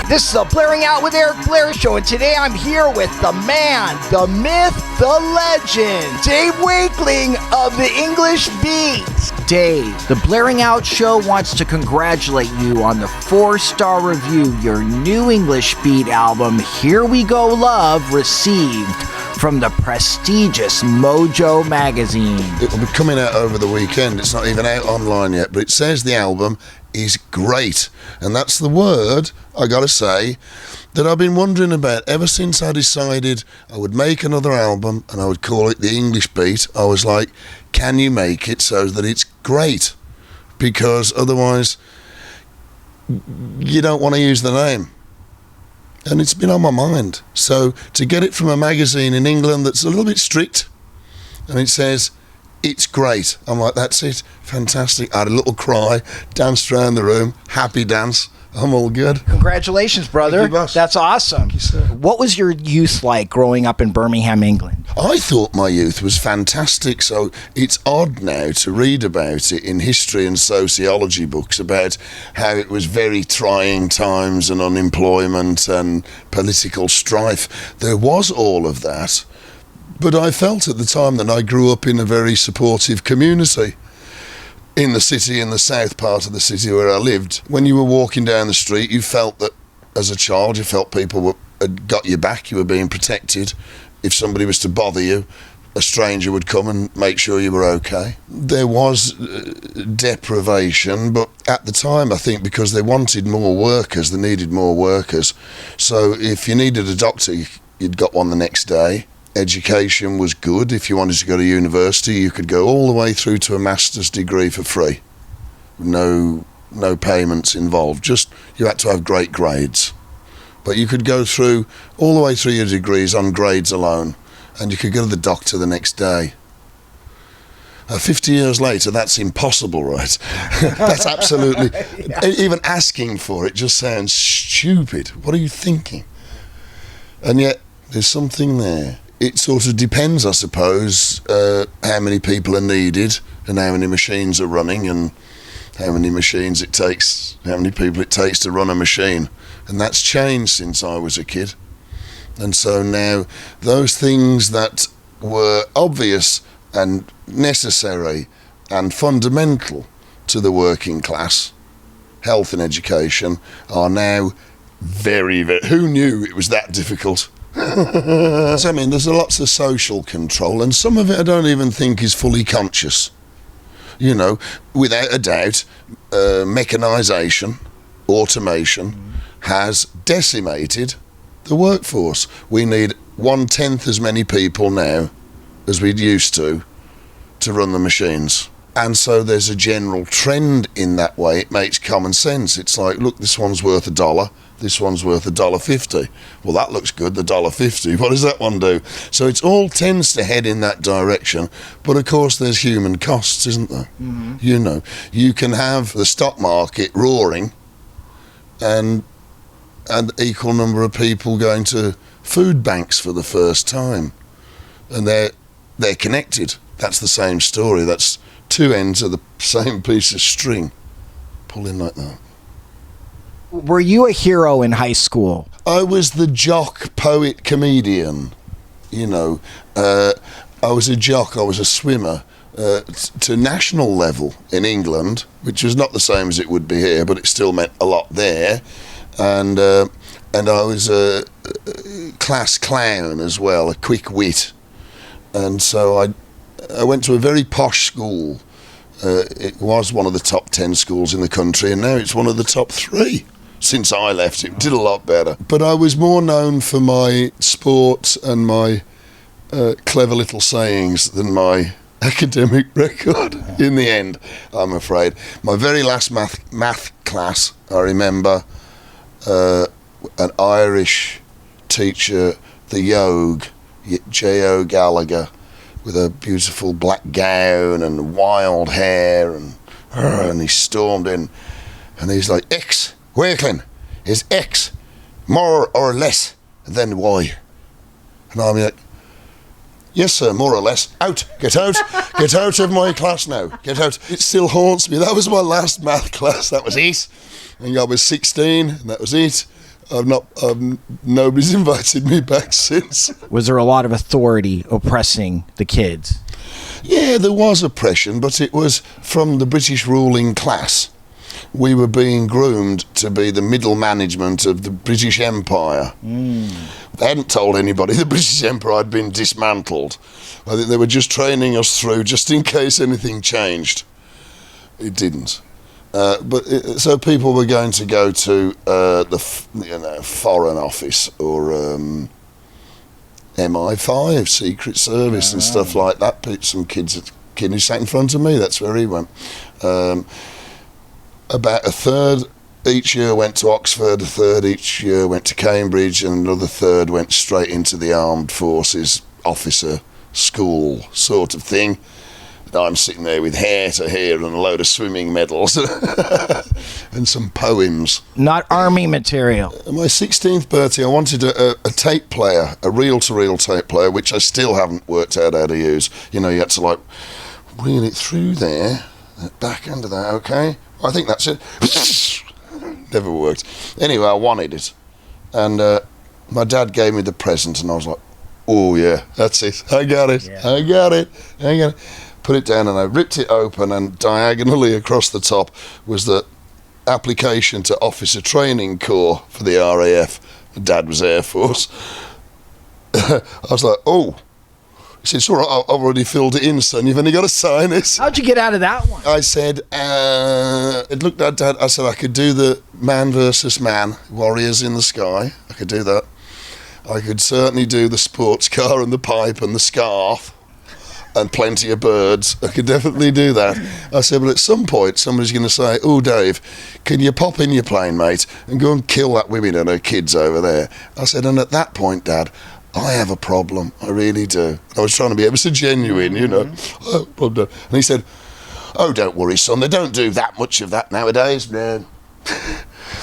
This is the Blairing Out with Eric Blair show, and today I'm here with the man, the myth, the legend, Dave Wakeling of the English Beat. Dave, the Blairing Out show wants to congratulate you on the 4-star review your new English Beat album, Here We Go Love, received from the prestigious Mojo magazine. It will be coming out over the weekend. It's not even out online yet, but it says the album is great. And that's the word, I gotta say, that I've been wondering about ever since I decided I would make another album and I would call it the English Beat. I was like, can you make it so that it's great? Because otherwise you don't want to use the name. And it's been on my mind. So to get it from a magazine in England that's a little bit strict, and it says, it's great. I'm like, that's it. Fantastic. I had a little cry, danced around the room, happy dance. I'm all good. Congratulations, brother. Thank you, boss. That's awesome. Thank you, sir. What was your youth like growing up in Birmingham, England? I thought my youth was fantastic, so it's odd now to read about it in history and sociology books about how it was very trying times and unemployment and political strife. There was all of that, but I felt at the time that I grew up in a very supportive community. In the city, in the south part of the city where I lived, when you were walking down the street, you felt that as a child, you felt people had got your back, you were being protected. If somebody was to bother you, a stranger would come and make sure you were okay. There was deprivation, but at the time, I think because they wanted more workers, they needed more workers. So if you needed a doctor, you'd got one the next day. Education was good. If you wanted to go to university, you could go all the way through to a master's degree for free. No payments involved. Just you had to have great grades. But you could go through all the way through your degrees on grades alone, and you could go to the doctor the next day. 50 years later, that's impossible, right? That's absolutely... Yeah. Even asking for it just sounds stupid. What are you thinking? And yet, there's something there. It sort of depends, I suppose, how many people are needed and how many machines are running and how many people it takes to run a machine. And that's changed since I was a kid. And so now those things that were obvious and necessary and fundamental to the working class, health and education, are now very, very... Who knew it was that difficult? So, I mean, there's lots of social control, and some of it I don't even think is fully conscious. You know, without a doubt, mechanisation, automation has decimated the workforce. We need 1/10 as many people now as we used to run the machines. And so there's a general trend in that way. It makes common sense. It's like, look, this one's worth $1. This one's worth $1.50. Well, that looks good, the $1.50. What does that one do? So it all tends to head in that direction. But of course, there's human costs, isn't there? Mm-hmm. You know, you can have the stock market roaring and an equal number of people going to food banks for the first time. And they're connected. That's the same story. That's two ends of the same piece of string pulling like that. Were you a hero in high school? I was the jock, poet, comedian. You know, I was a jock, I was a swimmer to national level in England, which was not the same as it would be here, but it still meant a lot there. And I was a class clown as well, a quick wit. And so I went to a very posh school. It was one of the top 10 schools in the country, and now it's one of the top 3. Since I left, it did a lot better. But I was more known for my sport and my clever little sayings than my academic record in the end, I'm afraid. My very last math class, I remember an Irish teacher, the Yogh, J.O. Gallagher, with a beautiful black gown and wild hair, and he stormed in, and he's like, X, Wakeling, is X more or less than Y? And I'm like, yes, sir, more or less. Out, get out of my class now, get out. It still haunts me. That was my last math class, that was it. And I was 16, and that was it. Nobody's invited me back since. Was there a lot of authority oppressing the kids? Yeah, there was oppression, but it was from the British ruling class. We were being groomed to be the middle management of the British Empire. They hadn't told anybody the British Empire had been dismantled. I think they were just training us through just in case anything changed. It didn't. So people were going to go to the Foreign Office or MI5, Secret Service and stuff like that. Some kid who sat in front of me, that's where he went. About a third each year went to Oxford, a third each year went to Cambridge, and another third went straight into the Armed Forces officer school sort of thing. And I'm sitting there with hair to hair and a load of swimming medals and some poems. Not army material. My 16th birthday, I wanted a tape player, a reel-to-reel tape player, which I still haven't worked out how to use. You know, you had to like reel it through there, back under that, okay? I think that's it. Never worked. Anyway, I wanted it. And my dad gave me the present and I was like, oh yeah, that's it. I got it. Yeah. I got it. Put it down and I ripped it open, and diagonally across the top was the application to Officer Training Corps for the RAF. My dad was Air Force. I was like, oh. He said, it's all right, I've already filled it in, son. You've only got to sign it. How'd you get out of that one? I said, it looked at Dad. I said, I could do the man versus man, warriors in the sky. I could do that. I could certainly do the sports car and the pipe and the scarf and plenty of birds. I could definitely do that. I said, but at some point, somebody's going to say, oh, Dave, can you pop in your plane, mate, and go and kill that woman and her kids over there? I said, and at that point, Dad, I have a problem. I really do. I was trying to be ever so genuine, you know. Oh, problem. And he said, oh, don't worry, son. They don't do that much of that nowadays, man.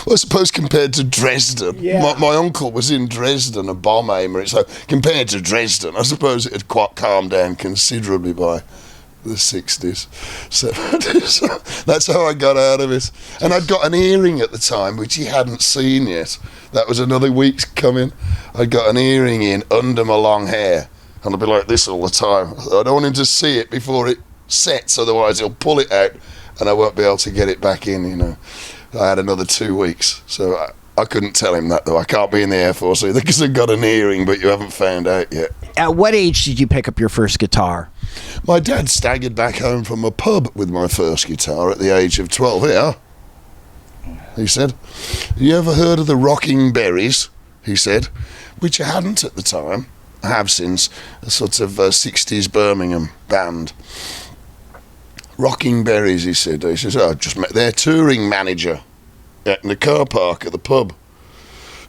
Well, I suppose compared to Dresden, my uncle was in Dresden, a bomb aimer. So compared to Dresden, I suppose it had quite calmed down considerably by the 60s, 70s. That's how I got out of it. And I'd got an earring at the time, which he hadn't seen yet. That was another week's coming. I'd got an earring in under my long hair, and I'd be like this all the time. I don't want him to see it before it sets, otherwise he'll pull it out, and I won't be able to get it back in, you know. I had another 2 weeks, so I couldn't tell him that, though. I can't be in the Air Force either because I've got an earring, but you haven't found out yet. At what age did you pick up your first guitar? My dad staggered back home from a pub with my first guitar at the age of 12. Here, he said, you ever heard of the Rocking Berries? He said, which I hadn't at the time. I have since, a sort of 60s Birmingham band. Rocking Berries, he said. He says, I just met their touring manager in the car park at the pub.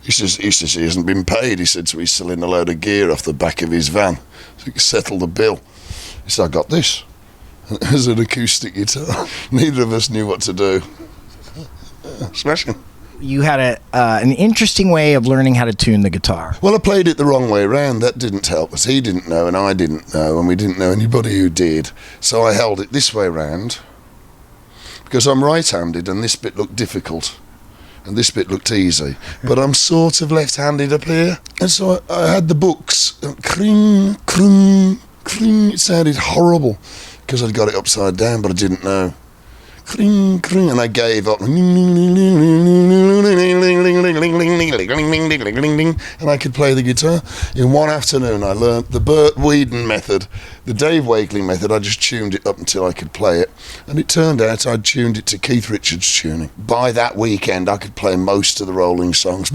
He says he hasn't been paid. He said, so he's selling a load of gear off the back of his van so he can settle the bill. He said, I got this. And it was an acoustic guitar. Neither of us knew what to do. Smashing. You had an interesting way of learning how to tune the guitar. Well, I played it the wrong way around. That didn't help us. He didn't know and I didn't know, and we didn't know anybody who did. So I held it this way around because I'm right-handed and this bit looked difficult and this bit looked easy. But I'm sort of left-handed up here. And so I had the books. Kring, kring, kring. It sounded horrible because I'd got it upside down, but I didn't know. Kring, kring, and I gave up. And I could play the guitar. In one afternoon, I learnt the Bert Weedon method, the Dave Wakeling method. I just tuned it up until I could play it. And it turned out I'd tuned it to Keith Richards' tuning. By that weekend, I could play most of the Rolling songs.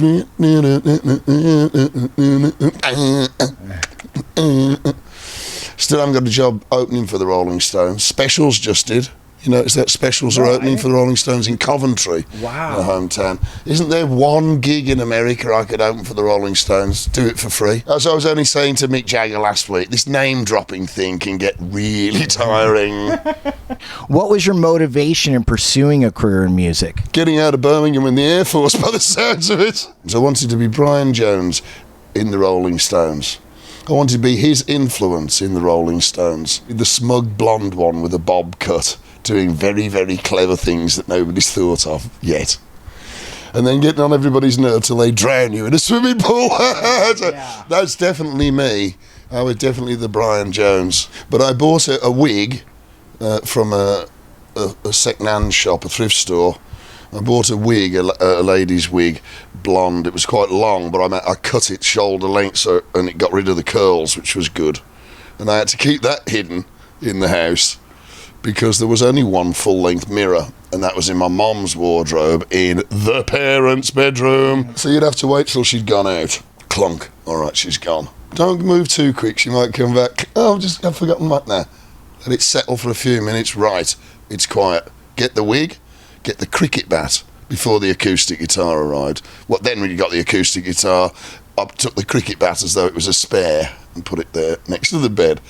Still haven't got a job opening for the Rolling Stones. Specials just did. You notice that Specials are opening for the Rolling Stones in Coventry, wow, my hometown. Isn't there one gig in America I could open for the Rolling Stones? Do it for free. As I was only saying to Mick Jagger last week, this name-dropping thing can get really tiring. What was your motivation in pursuing a career in music? Getting out of Birmingham in the Air Force, by the sounds of it. So I wanted to be Brian Jones in the Rolling Stones. I wanted to be his influence in the Rolling Stones. The smug blonde one with a bob cut, doing very, very clever things that nobody's thought of yet. and then getting on everybody's nerve till they drown you in a swimming pool. That's definitely me. I was definitely the Brian Jones. But I bought a wig from a second-hand shop, a thrift store. I bought a wig, a lady's wig, blonde. It was quite long, but I cut it shoulder length, and it got rid of the curls, which was good. And I had to keep that hidden in the house because there was only one full-length mirror, and that was in my mom's wardrobe in the parents' bedroom. So you'd have to wait till she'd gone out. Clunk. All right, she's gone. Don't move too quick. She might come back. Oh, I've forgotten my... Nah. Let it settle for a few minutes. Right. It's quiet. Get the wig. Get the cricket bat before the acoustic guitar arrived. What then when you got the acoustic guitar, I took the cricket bat as though it was a spare and put it there next to the bed.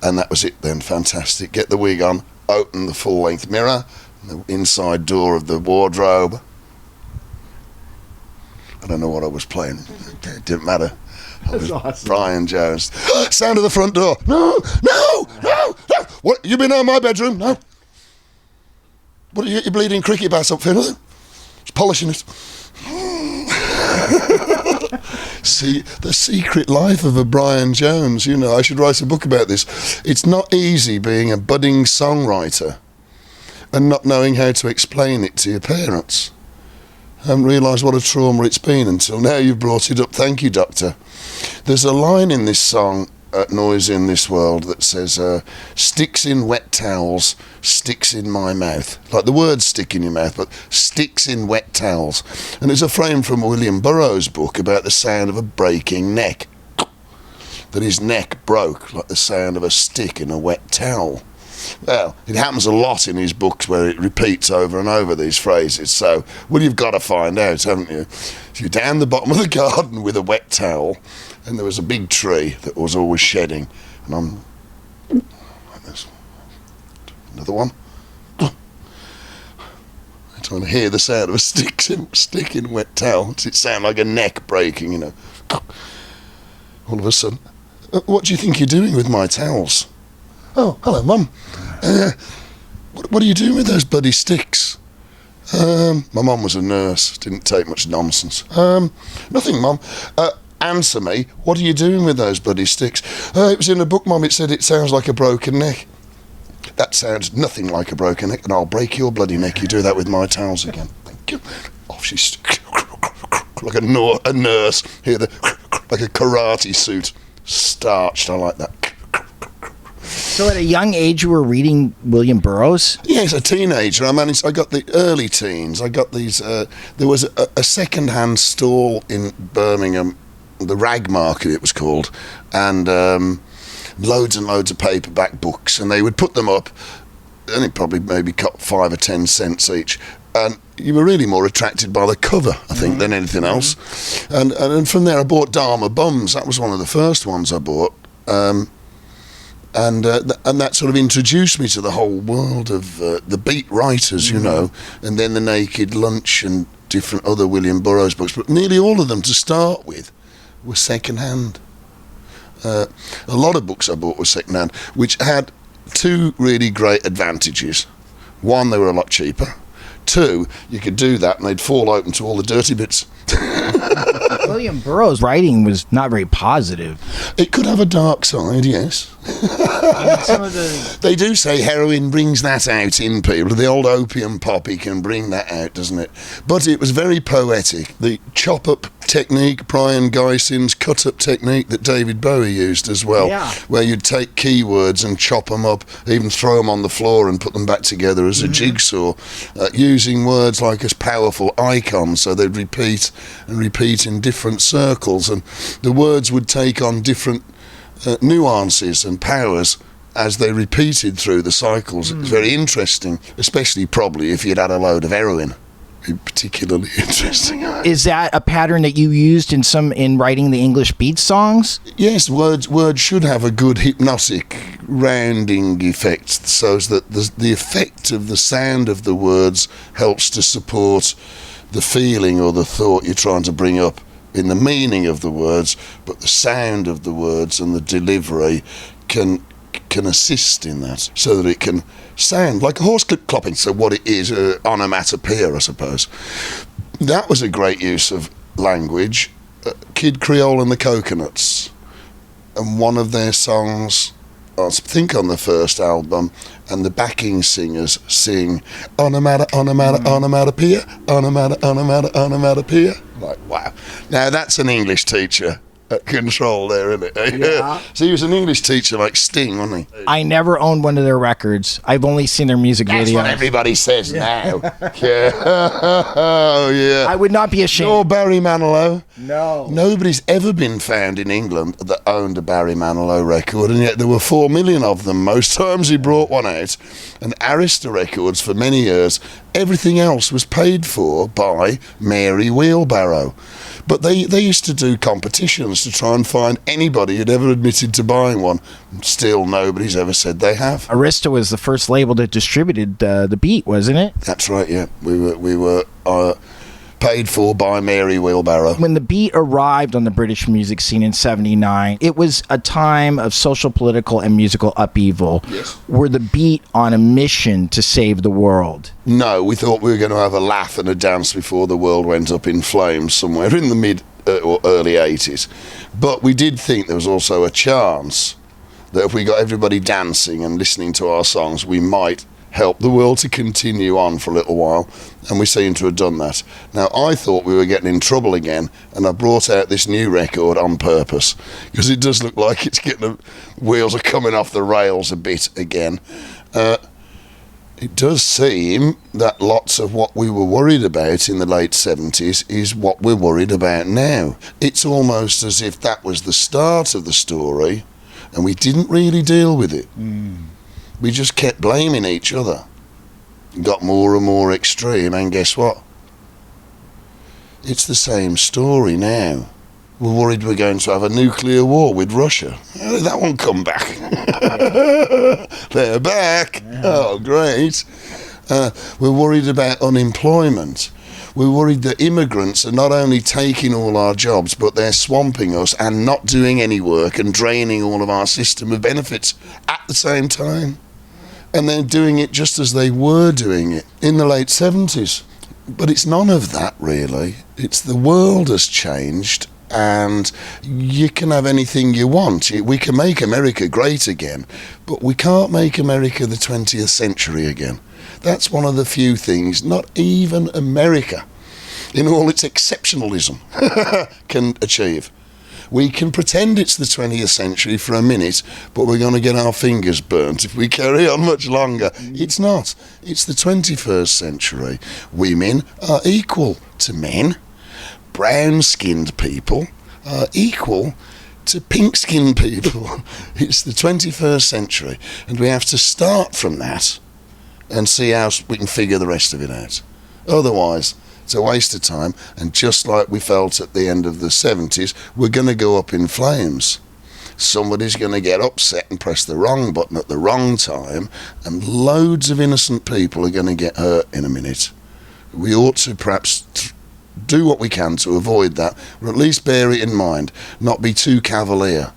And that was it then. Fantastic. Get the wig on. Open the full-length mirror. The inside door of the wardrobe. I don't know what I was playing. It didn't matter. That's awesome. Brian Jones. Sound of the front door. No. What? You been in my bedroom? No. What, you get your bleeding cricket bat up for nothing? Just polishing it. See, the secret life of a Brian Jones. You know, I should write a book about this. It's not easy being a budding songwriter and not knowing how to explain it to your parents. I haven't realised what a trauma it's been until now you've brought it up. Thank you, Doctor. There's a line in this song, Noise in This World, that says, sticks in wet towels, sticks in my mouth. Like the words stick in your mouth, but sticks in wet towels. And there's a frame from William Burroughs' book about the sound of a breaking neck. That his neck broke like the sound of a stick in a wet towel. Well, it happens a lot in his books where it repeats over and over these phrases. So, well, you've got to find out, haven't you? So you're down the bottom of the garden with a wet towel, and there was a big tree that was always shedding. And there's another one. I'm trying to hear the sound of a stick in wet towel. Does it sound like a neck breaking, you know? All of a sudden, what do you think you're doing with my towels? Oh, hello, Mum. What are you doing with those bloody sticks? My mum was a nurse, didn't take much nonsense. Nothing, Mum. Answer me, what are you doing with those bloody sticks? It was in a book, Mum, it said it sounds like a broken neck. That sounds nothing like a broken neck, and I'll break your bloody neck. You do that with my towels again. Thank you. Off she's like a nurse. Here, like a karate suit. Starched, I like that. So at a young age, you were reading William Burroughs? Yes, a teenager. I got the early teens. I got these... there was a second-hand stall in Birmingham, the Rag Market it was called, and loads and loads of paperback books, and they would put them up, and it probably maybe got 5 or 10 cents each. And you were really more attracted by the cover, I think, than anything else. And from there, I bought Dharma Bums. That was one of the first ones I bought. And that sort of introduced me to the whole world of the beat writers, you know, and then the Naked Lunch and different other William Burroughs books. But nearly all of them, to start with, were second-hand. A lot of books I bought were second-hand, which had two really great advantages. One, they were a lot cheaper. Two, you could do that and they'd fall open to all the dirty bits. William Burroughs' writing was not very positive. It could have a dark side, yes. They do say heroin brings that out in people. The old opium poppy can bring that out, doesn't it? But it was very poetic. The chop-up technique, Brian Gyson's cut-up technique that David Bowie used as well, where you'd take keywords and chop them up, even throw them on the floor and put them back together as a jigsaw, using words like as powerful icons, so they'd repeat and repeat in different circles, and the words would take on different nuances and powers as they repeated through the cycles. It was very interesting, especially probably if you'd had a load of heroin. Particularly interesting. Is that a pattern that you used in writing the English beat songs? Yes, words should have a good hypnotic rounding effect, so that the effect of the sound of the words helps to support the feeling or the thought you're trying to bring up in the meaning of the words, but the sound of the words and the delivery can assist in that, so that it can sound like a horse clip clopping. So what it is, onomatopoeia, I suppose. That was a great use of language. Kid Creole and the Coconuts, and one of their songs, I think on the first album, and the backing singers sing onomatopoeia, onomatopoeia. Like, wow. Now that's an English teacher at control there, isn't it? Yeah. So he was an English teacher like Sting, wasn't he? I never owned one of their records. I've only seen their music videos. That's what everybody says now. Yeah. Oh, yeah. I would not be ashamed. Or Barry Manilow. No. Nobody's ever been found in England that owned a Barry Manilow record, and yet there were 4 million of them most times he brought one out. And Arista Records, for many years, everything else was paid for by Mary Wheelbarrow. But they used to do competitions to try and find anybody who'd ever admitted to buying one. Still, nobody's ever said they have. Arista was the first label that distributed the beat, wasn't it? That's right, yeah. We were paid for by Mary Wheelbarrow. When the beat arrived on the British music scene in 79, it was a time of social, political, and musical upheaval. Yes. Were the beat on a mission to save the world? No, we thought we were going to have a laugh and a dance before the world went up in flames somewhere in the mid or early 80s. But we did think there was also a chance that if we got everybody dancing and listening to our songs, we might help the world to continue on for a little while, and we seem to have done that. Now, I thought we were getting in trouble again, and I brought out this new record on purpose, because it does look like it's getting, the wheels are coming off the rails a bit again. It does seem that lots of what we were worried about in the late 70s is what we're worried about now. It's almost as if that was the start of the story, and we didn't really deal with it. We just kept blaming each other. It got more and more extreme, and guess what? It's the same story now. We're worried we're going to have a nuclear war with Russia. How did that one come back? They're back. Yeah. Oh, great. We're worried about unemployment. We're worried that immigrants are not only taking all our jobs, but they're swamping us and not doing any work and draining all of our system of benefits at the same time. And they're doing it just as they were doing it in the late 70s. But it's none of that, really. It's the world has changed, and you can have anything you want. We can make America great again, but we can't make America the 20th century again. That's one of the few things not even America, in all its exceptionalism, can achieve. We can pretend it's the 20th century for a minute, but we're going to get our fingers burnt if we carry on much longer. It's not. It's the 21st century. Women are equal to men. Brown-skinned people are equal to pink-skinned people. It's the 21st century, and we have to start from that and see how we can figure the rest of it out. Otherwise, it's a waste of time, and just like we felt at the end of the 70s, we're going to go up in flames. Somebody's going to get upset and press the wrong button at the wrong time, and loads of innocent people are going to get hurt in a minute. We ought to perhaps do what we can to avoid that, or at least bear it in mind, not be too cavalier.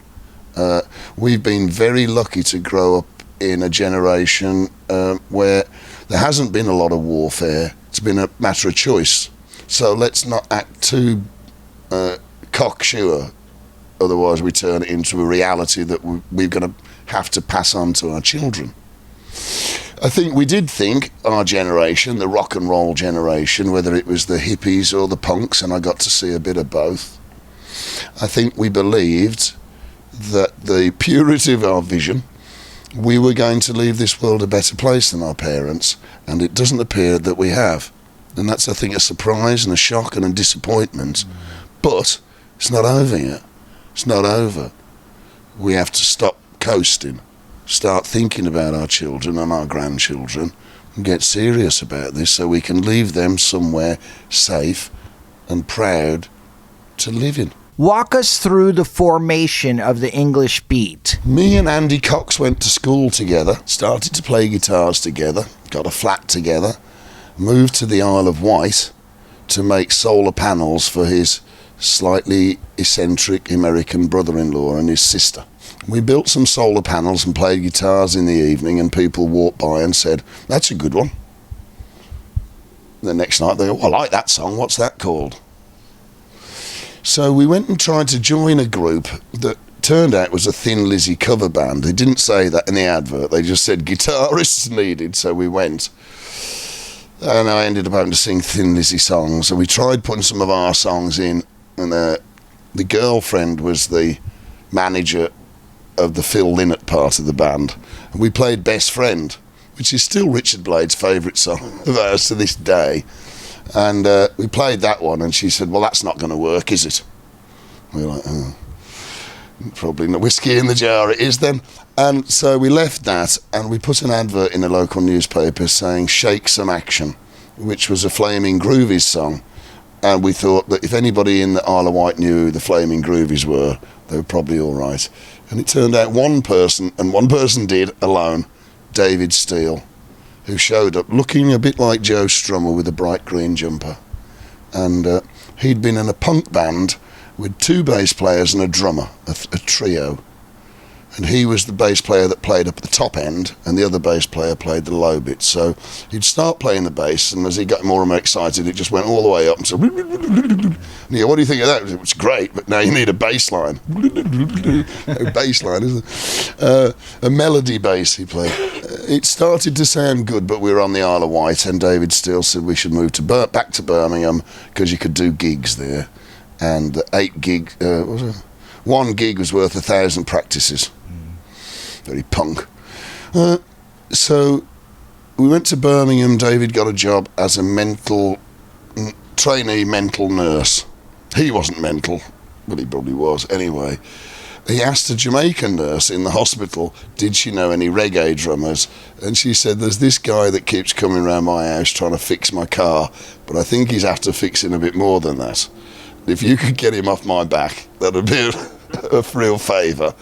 We've been very lucky to grow up in a generation where there hasn't been a lot of warfare. It's been a matter of choice. So let's not act too cocksure, otherwise we turn it into a reality that we're going to have to pass on to our children. I think we did think, our generation, the rock and roll generation, whether it was the hippies or the punks, and I got to see a bit of both, I think we believed that the purity of our vision, we were going to leave this world a better place than our parents, and it doesn't appear that we have. And that's, I think, a surprise and a shock and a disappointment. But it's not over yet. It's not over. We have to stop coasting, start thinking about our children and our grandchildren, and get serious about this so we can leave them somewhere safe and proud to live in. Walk us through the formation of the English beat. Me and Andy Cox went to school together, started to play guitars together, got a flat together, moved to the Isle of Wight to make solar panels for his slightly eccentric American brother-in-law and his sister. We built some solar panels and played guitars in the evening, and people walked by and said, "That's a good one." The next night they go, well, I like that song, what's that called? So we went and tried to join a group that turned out was a Thin Lizzy cover band. They didn't say that in the advert, they just said guitarists needed, so we went. And I ended up having to sing Thin Lizzy songs, and we tried putting some of our songs in, and the girlfriend was the manager of the Phil Lynott part of the band, and we played Best Friend, which is still Richard Blade's favourite song of ours to this day. And we played that one, and she said, well, that's not going to work, is it? We were like, oh, probably not. Whiskey in the jar it is then. And so we left that, and we put an advert in a local newspaper saying Shake Some Action, which was a Flaming Groovies song. And we thought that if anybody in the Isle of Wight knew who the Flaming Groovies were, they were probably all right. And it turned out one person did alone, David Steele, who showed up looking a bit like Joe Strummer with a bright green jumper. And he'd been in a punk band with 2 bass players and a drummer, a trio. And he was the bass player that played up at the top end, and the other bass player played the low bit. So he'd start playing the bass, and as he got more and more excited, it just went all the way up. And so, and you go, what do you think of that? It's great, but now you need a bass line. No bass line, isn't it? A melody bass he played. It started to sound good, but we were on the Isle of Wight, and David Steele said we should move back to Birmingham because you could do gigs there. And 8 gigs, 1 gig was worth 1,000 practices. Very punk. So we went to Birmingham. David got a job as a trainee mental nurse. He wasn't mental, but he probably was anyway. He asked a Jamaican nurse in the hospital, did she know any reggae drummers? And she said, there's this guy that keeps coming around my house trying to fix my car, but I think he's after fixing a bit more than that. If you could get him off my back, that'd be a real favour.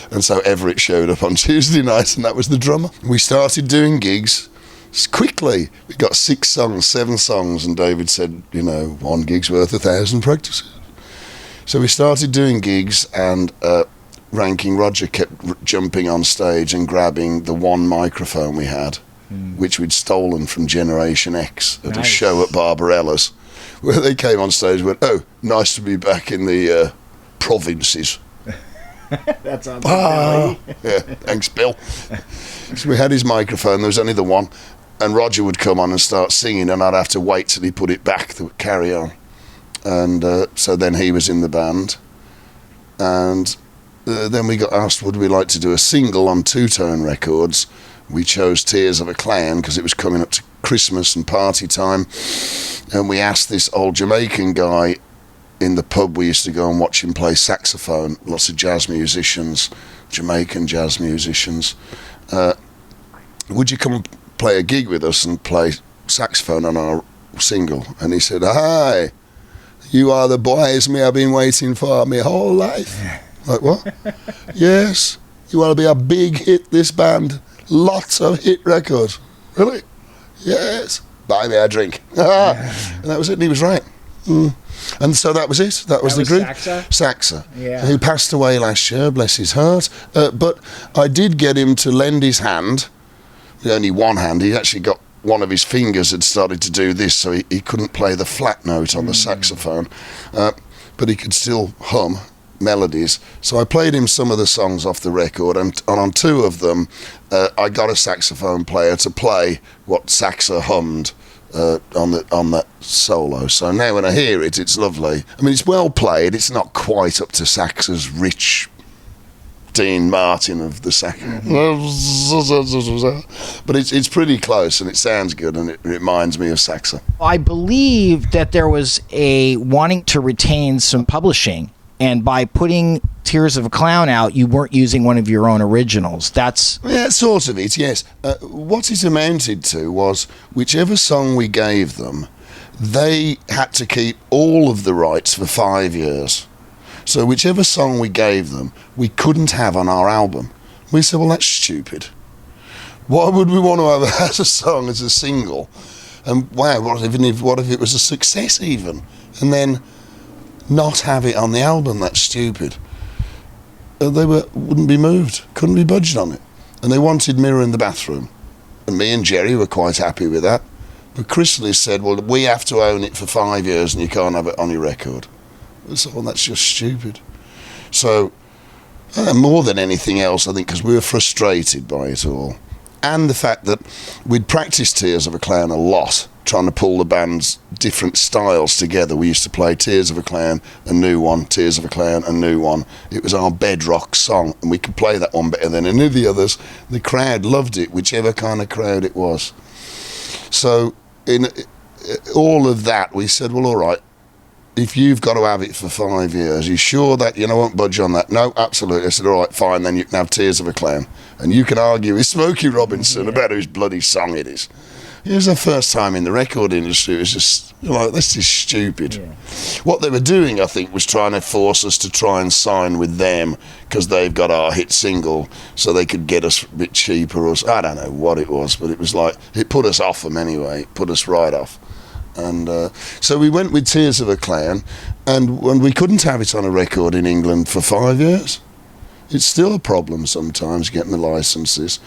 And so Everett showed up on Tuesday night, and that was the drummer. We started doing gigs quickly. We got 6 songs, 7 songs, and David said, 1 gig's worth 1,000 practices. So we started doing gigs, and Ranking Roger kept jumping on stage and grabbing the one microphone we had, which we'd stolen from Generation X at a show at Barbarella's, where they came on stage and went, oh, nice to be back in the provinces. That sounds like yeah, thanks, Bill. So we had his microphone, there was only the one, and Roger would come on and start singing, and I'd have to wait till he put it back to carry on. And so then he was in the band, and then we got asked, would we like to do a single on 2-tone records? We chose Tears of a Clown because it was coming up to Christmas and party time, and we asked this old Jamaican guy in the pub we used to go and watch him play saxophone, lots of jazz musicians, Jamaican jazz musicians, would you come and play a gig with us and play saxophone on our single? And he said, hi, you are the boys me have been waiting for my whole life. Like, what? Yes, you want to be a big hit, this band, lots of hit records. Really? Yes, buy me a drink. And that was it, and he was right. And so that was it. That was the group. Saxa, who passed away last year, bless his heart. But I did get him to lend his hand, only one hand. He actually got one of his fingers had started to do this, so he couldn't play the flat note on the saxophone, but he could still hum melodies. So I played him some of the songs off the record, and on 2 of them, I got a saxophone player to play what Saxa hummed on that solo. So now when I hear it, it's lovely. I mean, it's well played. It's not quite up to Saxa's rich Dean Martin of the sax, but it's pretty close, and it sounds good, and it reminds me of Saxa. I believe that there was a wanting to retain some publishing, and by putting Tears of a Clown out, you weren't using one of your own originals. That's sort of it, yes. What it amounted to was whichever song we gave them, they had to keep all of the rights for 5 years. So whichever song we gave them, we couldn't have on our album. We said, well, that's stupid. Why would we want to have as a song as a single? And wow, what if it was a success even? And then not have it on the album? That's stupid. They wouldn't be moved, couldn't be budged on it. And they wanted Mirror in the Bathroom. And me and Jerry were quite happy with that. But Chrysalis said, well, we have to own it for 5 years and you can't have it on your record. I said, well, that's just stupid. So, more than anything else, I think, because we were frustrated by it all. And the fact that we'd practiced Tears of a Clown a lot, trying to pull the band's different styles together. We used to play Tears of a Clown, a new one, Tears of a Clown, a new one. It was our bedrock song, and we could play that one better than any of the others. The crowd loved it, whichever kind of crowd it was. So in all of that, we said, well, all right, if you've got to have it for 5 years, you sure that, I won't budge on that? No, absolutely. I said, all right, fine, then you can have Tears of a Clown. And you can argue with Smokey Robinson about whose bloody song it is. It was the first time in the record industry. It was just, this is stupid. Yeah. What they were doing, I think, was trying to force us to try and sign with them because they've got our hit single, so they could get us a bit cheaper. Or I don't know what it was, but it was like, it put us off them anyway. It put us right off. And so we went with Tears of a Clown, and when we couldn't have it on a record in England for 5 years. It's still a problem sometimes getting the licenses.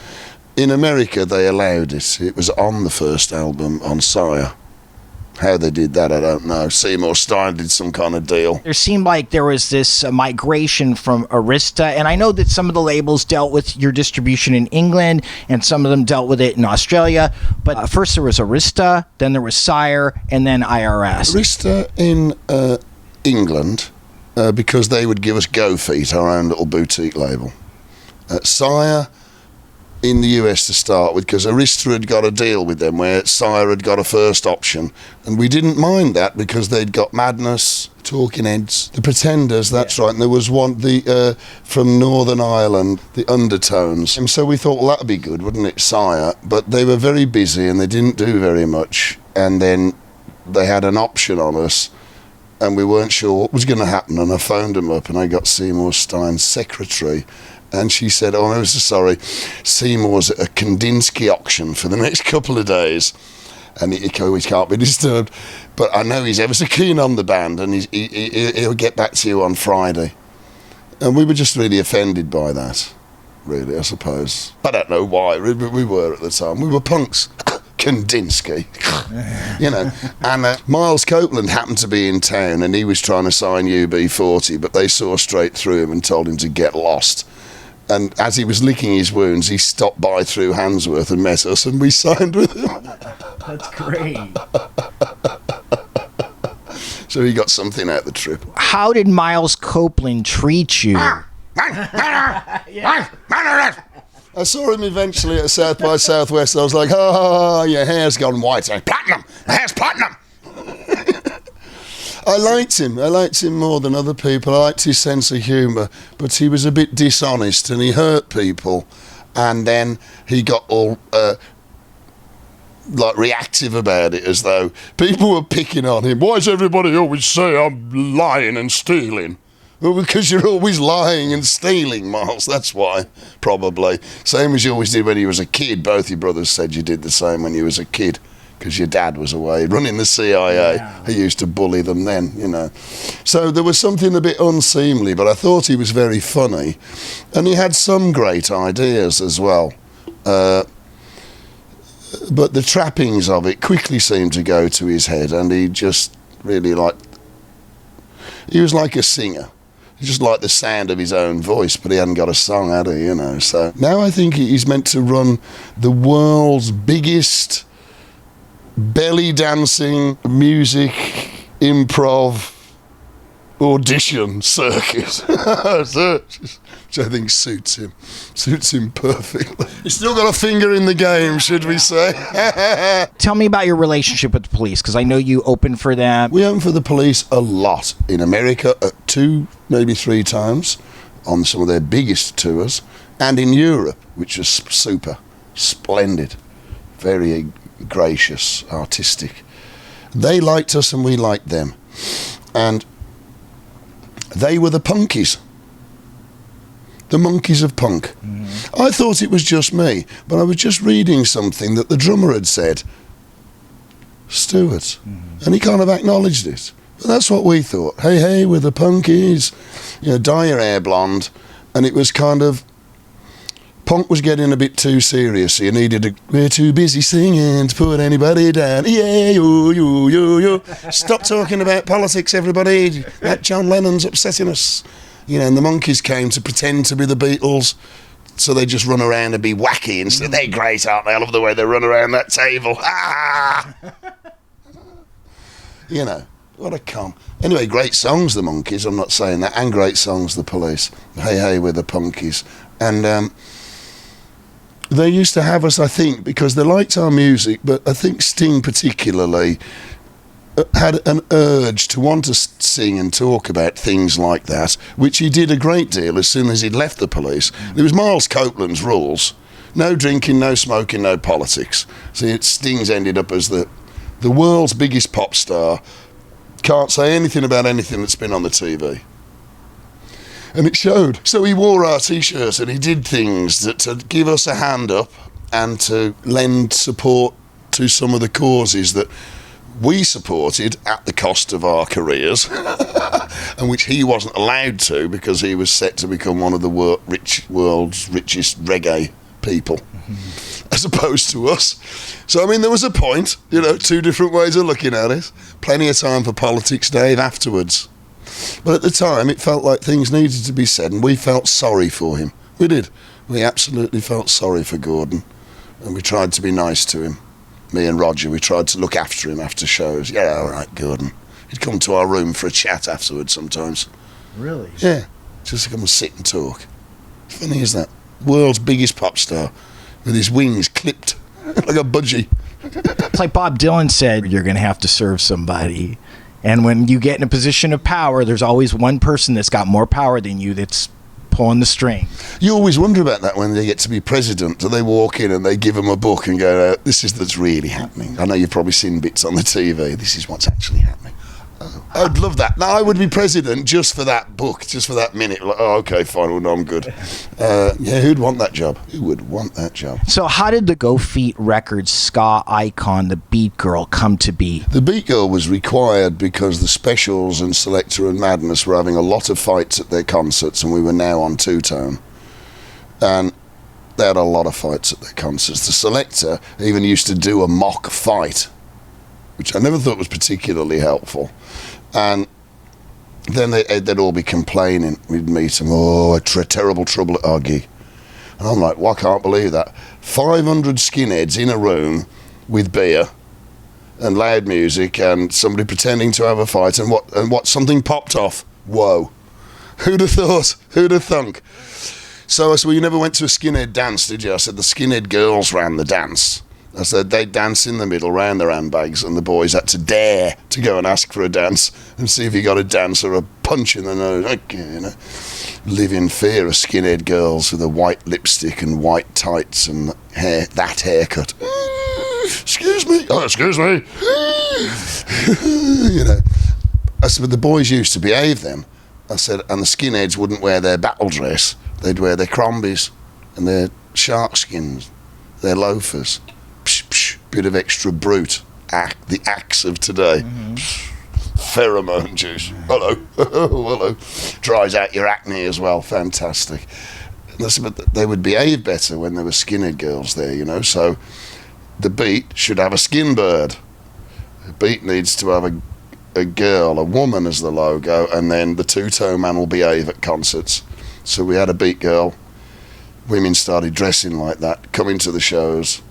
In America, they allowed it. It was on the first album, on Sire. How they did that, I don't know. Seymour Stein did some kind of deal. There seemed like there was this migration from Arista, and I know that some of the labels dealt with your distribution in England, and some of them dealt with it in Australia. But first there was Arista, then there was Sire, and then IRS. Arista in England, because they would give us Go Feet, our own little boutique label. Sire in the US to start with, because Arista had got a deal with them where Sire had got a first option, and we didn't mind that because they'd got Madness, Talking Heads, The Pretenders, that's right, and there was one from Northern Ireland, The Undertones, and so we thought, well, that'd be good, wouldn't it, Sire? But they were very busy and they didn't do very much, and then they had an option on us and we weren't sure what was going to happen, and I phoned them up and I got Seymour Stein's secretary. And she said, oh, I'm so sorry, Seymour's at a Kandinsky auction for the next couple of days, and he can't be disturbed. But I know he's ever so keen on the band, and he'll get back to you on Friday. And we were just really offended by that, really, I suppose. I don't know why, we were at the time. We were punks. Kandinsky, and Miles Copeland happened to be in town, and he was trying to sign UB40, but they saw straight through him and told him to get lost. And as he was licking his wounds, he stopped by through Handsworth and met us, and we signed with him. That's great. So he got something out of the trip. How did Miles Copeland treat you? I saw him eventually at South by Southwest. I was like, oh, your hair's gone white. Like, platinum! The hair's platinum! I liked him more than other people. I liked his sense of humour, but he was a bit dishonest and he hurt people, and then he got all reactive about it, as though people were picking on him. Why does everybody always say I'm lying and stealing? Well, because you're always lying and stealing, Miles, that's why, probably. Same as you always did when you was a kid. Both your brothers said you did the same when you was a kid, because your dad was away running the CIA. Yeah. He used to bully them then, So there was something a bit unseemly, but I thought he was very funny. And he had some great ideas as well. But the trappings of it quickly seemed to go to his head, and he just really he was like a singer. He just liked the sound of his own voice, but he hadn't got a song, had he, So now I think he's meant to run the world's biggest belly dancing, music, improv, audition circuit, which I think suits him perfectly. He's still got a finger in the game, should we say. Tell me about your relationship with the Police, because I know you opened for them. We opened for the Police a lot in America, 2, maybe 3 times on some of their biggest tours, and in Europe, which was super splendid, very gracious, artistic. They liked us and we liked them, and they were the punkies, the monkeys of punk. I thought it was just me, but I was just reading something that the drummer had said, Stewart, and he kind of acknowledged it. But that's what we thought. Hey, we're the punkies, dye your hair blonde, and it was kind of Punk was getting a bit too serious. So you needed we're too busy singing to put anybody down. Yeah, yo. Stop talking about politics, everybody. That John Lennon's upsetting us. And the Monkees came to pretend to be the Beatles. So they just run around and be wacky and say, they're great, aren't they? I love the way they run around that table. Ah! What a con. Anyway, great songs, the Monkees, I'm not saying that, and great songs, the Police. Hey, hey, we're the Punkies. And they used to have us, I think, because they liked our music, but I think Sting particularly had an urge to want to sing and talk about things like that, which he did a great deal as soon as he'd left the Police. It was Miles Copeland's rules. No drinking, no smoking, no politics. See, Sting's ended up as the world's biggest pop star. Can't say anything about anything that's been on the TV. And it showed. So he wore our T-shirts and he did things to give us a hand up and to lend support to some of the causes that we supported at the cost of our careers, and which he wasn't allowed to because he was set to become one of the world's richest reggae people, as opposed to us. So, there was a point, two different ways of looking at it. Plenty of time for politics, Dave, afterwards. But at the time, it felt like things needed to be said, and we felt sorry for him. We did. We absolutely felt sorry for Gordon, and we tried to be nice to him. Me and Roger, we tried to look after him after shows. Yeah, all right, Gordon. He'd come to our room for a chat afterwards sometimes. Really? Yeah, just to come and sit and talk. Funny as that. World's biggest pop star with his wings clipped like a budgie. It's like Bob Dylan said, you're going to have to serve somebody. And when you get in a position of power, there's always one person that's got more power than you that's pulling the string. You always wonder about that when they get to be president. Do they walk in and they give them a book and go, this is that's really happening? I know you've probably seen bits on the TV. This is what's actually happening. I'd love that. Now, I would be president just for that book, just for that minute. Like, okay, fine, well, no, I'm good. Who'd want that job? Who would want that job? So how did the Go Feet Records ska icon, the Beat Girl, come to be? The Beat Girl was required because the Specials and Selector and Madness were having a lot of fights at their concerts, and we were now on two-tone. And they had a lot of fights at their concerts. The Selector even used to do a mock fight, which I never thought was particularly helpful. And then they'd all be complaining. We'd meet them, terrible trouble at our gig. And I'm like, I can't believe that. 500 skinheads in a room with beer and loud music and somebody pretending to have a fight, and what something popped off. Whoa. Who'd have thought? Who'd have thunk? So I said, well, you never went to a skinhead dance, did you? I said, the skinhead girls ran the dance. I said, they'd dance in the middle round their handbags, and the boys had to dare to go and ask for a dance and see if he got a dance or a punch in the nose. Live in fear of skinhead girls with a white lipstick and white tights and that haircut. Excuse me. Oh, excuse me. I said, but the boys used to behave then. I said, and the skinheads wouldn't wear their battle dress. They'd wear their crombies and their shark skins, their loafers. Bit of extra brute, the axe of today. Pheromone juice. Hello. Hello. Dries out your acne as well. Fantastic. But they would behave better when there were skinhead girls there, so the Beat should have a skin bird. The Beat needs to have a girl, a woman as the logo, and then the two-tone man will behave at concerts. So we had a Beat Girl. Women started dressing like that, coming to the shows.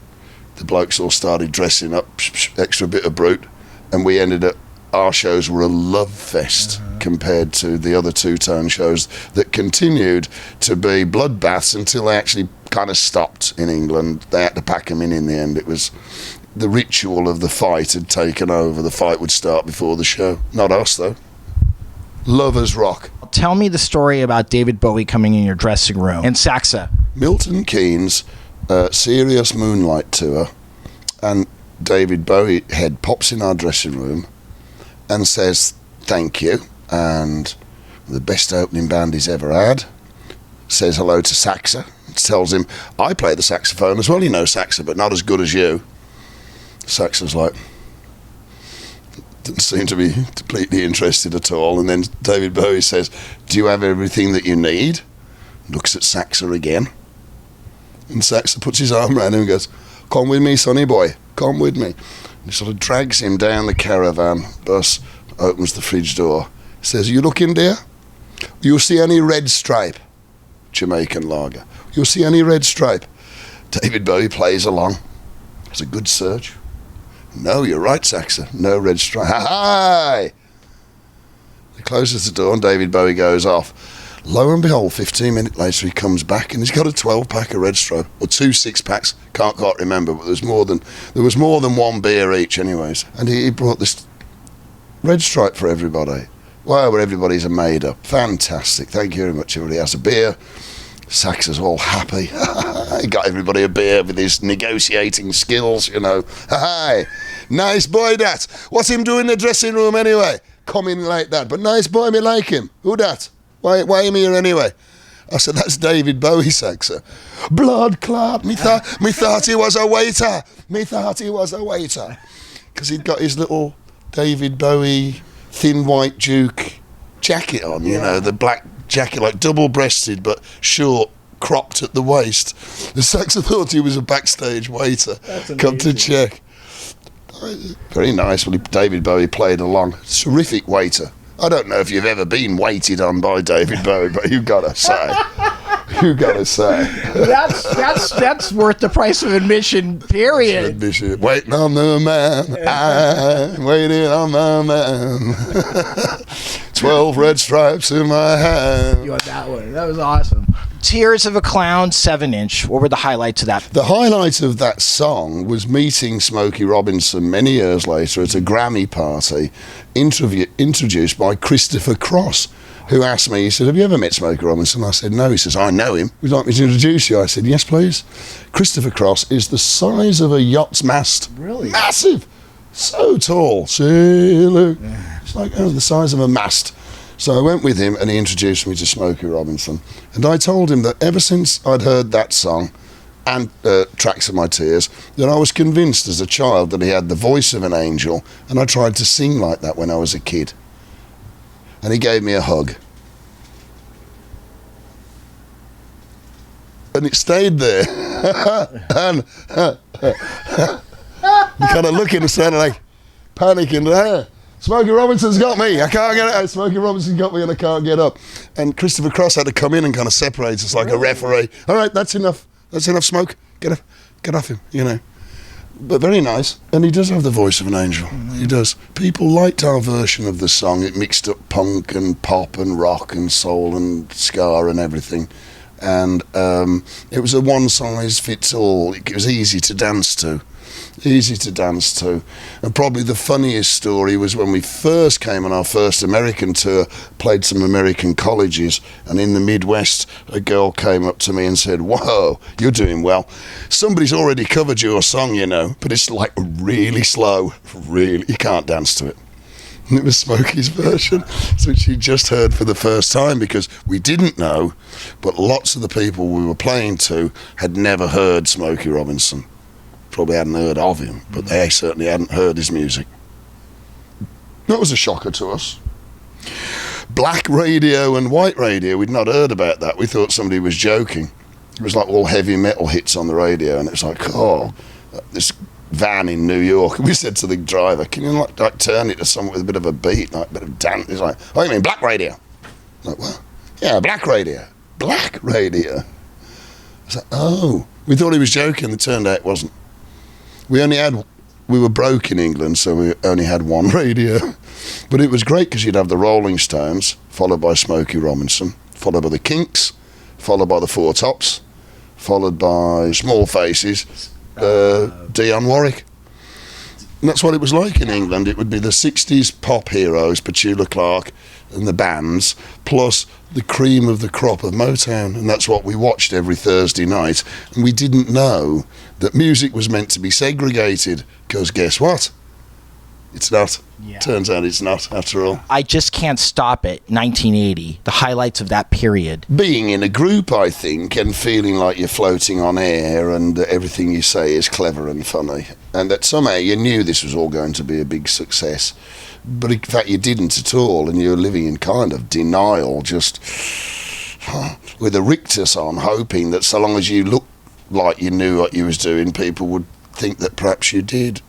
The blokes all started dressing up, extra bit of brute, and we ended up, our shows were a love fest compared to the other two-tone shows that continued to be bloodbaths until they actually kind of stopped in England. They had to pack them in the end. It was the ritual of the fight had taken over. The fight would start before the show. Not us, though. Lovers rock. Tell me the story about David Bowie coming in your dressing room in Saxa. Milton Keynes' Serious Moonlight Tour, and David Bowie head pops in our dressing room and says thank you, and the best opening band he's ever had. Says hello to Saxa, tells him, I play the saxophone as well, Saxa, but not as good as you. Saxa's like, didn't seem to be completely interested at all. And then David Bowie says, do you have everything that you need? Looks at Saxa again. And Saxon puts his arm around him and goes, "Come with me, sonny boy, come with me." And he sort of drags him down the caravan bus, opens the fridge door, says, "You look in there? You see any red stripe?" Jamaican lager. "You see any red stripe?" David Bowie plays along. It's a good search. "No, you're right, Saxon. No red stripe." Hi! He closes the door and David Bowie goes off. Lo and behold, 15 minutes later he comes back and he's got a 12-pack of Red Stripe, or 2 6-packs, can't quite remember, but there was more than one beer each anyways. And he brought this Red Stripe for everybody. Wow, where everybody's a made up. Fantastic. Thank you very much. Everybody has a beer. Sax is all happy. He got everybody a beer with his negotiating skills, you know. Hi, nice boy that. What's him doing in the dressing room anyway? Coming like that. But nice boy, me like him. Who that? Why him here anyway? I said, "That's David Bowie, Saxon." Blood clot. Me thought he was a waiter. Me thought he was a waiter. Because he'd got his little David Bowie thin white Duke jacket on, you know, the black jacket, like double-breasted but short, cropped at the waist. The Saxon thought he was a backstage waiter. Come to check. Very nice. Well, David Bowie played along. Terrific waiter. I don't know if you've ever been waited on by David Bowie, but you've got to say. You've got to say. That's worth the price of admission, period. Waiting on the man. I'm waiting on the man. 12 red stripes in my hand. You got that one. That was awesome. Tears of a Clown, 7-inch. What were the highlights of that? The highlight of that song was meeting Smokey Robinson many years later at a Grammy party, introduced by Christopher Cross, who asked me, he said, "Have you ever met Smokey Robinson?" I said, "No." He says, "I know him. Would you like me to introduce you?" I said, "Yes, please." Christopher Cross is the size of a yacht's mast. Really? Massive. So tall. Sailor. It's like the size of a mast. So I went with him and he introduced me to Smokey Robinson. And I told him that ever since I'd heard that song and Tracks of My Tears, that I was convinced as a child that he had the voice of an angel, and I tried to sing like that when I was a kid. And he gave me a hug. And it stayed there. And kind of looking and sounded like panicking there. Smokey Robinson's got me. I can't get out. Smokey Robinson got me and I can't get up. And Christopher Cross had to come in and kind of separate us like a referee. "All right, that's enough. That's enough, Smoke. Get off him, you know." But very nice. And he does have the voice of an angel. He does. People liked our version of the song. It mixed up punk and pop and rock and soul and ska and everything. And it was a one-size-fits-all. It was easy to dance to. And probably the funniest story was when we first came on our first American tour, played some American colleges, and in the Midwest a girl came up to me and said, "Whoa, you're doing well. Somebody's already covered your song, you know, but it's like really slow, really, you can't dance to it." And it was Smokey's version, which she just heard for the first time, because we didn't know, but lots of the people we were playing to had never heard Smokey Robinson. Probably hadn't heard of him, but they certainly hadn't heard his music. That was a shocker to us. Black radio and white radio, we'd not heard about that. We thought somebody was joking. It was like all heavy metal hits on the radio, and it was like, oh, this van in New York. We said to the driver, "Can you like turn it to something with a bit of a beat, like a bit of dance?" He's like, "Oh, you mean black radio?" I'm like, "What?" "Yeah, black radio." Black radio. I was like, oh. We thought he was joking. It turned out it wasn't. We were broke in England, so we only had one radio. But it was great because you'd have the Rolling Stones, followed by Smokey Robinson, followed by the Kinks, followed by the Four Tops, followed by Small Faces, Dionne Warwick. And that's what it was like in England. It would be the 60s pop heroes, Petula Clark and the bands, plus the cream of the crop of Motown. And that's what we watched every Thursday night. And we didn't know that music was meant to be segregated, because guess what? It's not. Yeah. Turns out it's not, after all. I Just Can't Stop It, 1980, the highlights of that period. Being in a group, I think, and feeling like you're floating on air and everything you say is clever and funny. And that somehow you knew this was all going to be a big success. But in fact, you didn't at all, and you were living in kind of denial, just with a rictus on, hoping that so long as you looked like you knew what you was doing, people would think that perhaps you did,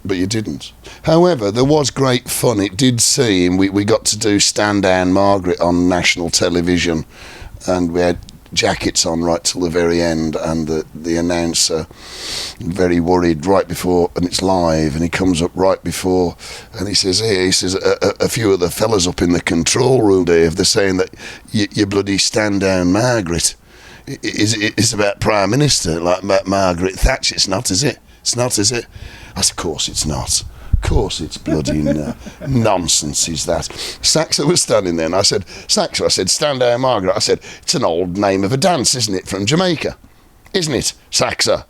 but you didn't. However, there was great fun. It did seem we got to do Stand Down Margaret on national television, and we had jackets on right till the very end, and the announcer, very worried right before, and it's live, and he comes up right before, and he says, a few of the fellas up in the control room, Dave, they're saying that you bloody Stand Down Margaret is about Prime Minister, like about Margaret Thatcher. It's not, is it? It's not, is it? I said, of course it's not. Of course it's bloody nonsense is that. Saxo was standing there, and I said, Saxo, I said, Stand Down Margaret. I said, it's an old name of a dance, isn't it, from Jamaica? Isn't it, Saxo?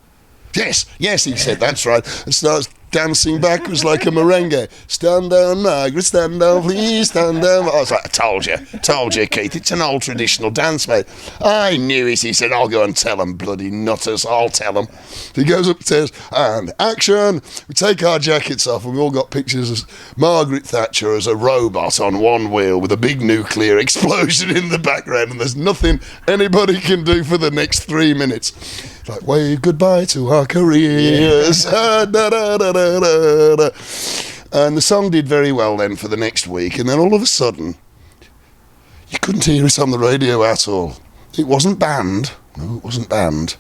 Yes, he said, that's right. And starts dancing backwards like a merengue. Stand down, Margaret, stand down, please, stand down. I was like, I told you, Keith, it's an old traditional dance, mate. I knew it, he said, I'll go and tell them, bloody nutters, I'll tell them. He goes upstairs, and action! We take our jackets off, and we all got pictures of Margaret Thatcher as a robot on one wheel with a big nuclear explosion in the background, and there's nothing anybody can do for the next 3 minutes. Like, wave goodbye to our careers. Yeah. And the song did very well then for the next week, and then all of a sudden, you couldn't hear it on the radio at all. It wasn't banned. No, it wasn't banned.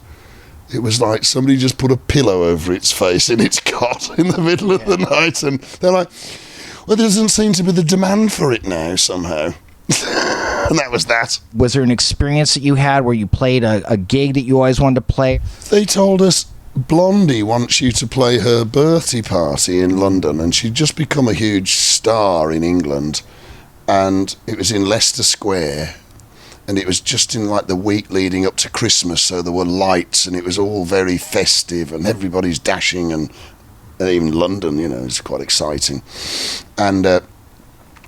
It was like somebody just put a pillow over its face in its cot in the middle of the night, and they're like, well, there doesn't seem to be the demand for it now somehow. And that was that. Was there an experience that you had where you played a gig that you always wanted to play? They told us Blondie wants you to play her birthday party in London, and she'd just become a huge star in England, and it was in Leicester Square, and it was just in like the week leading up to Christmas, so there were lights, and it was all very festive, and everybody's dashing, and even London, you know, it's quite exciting. And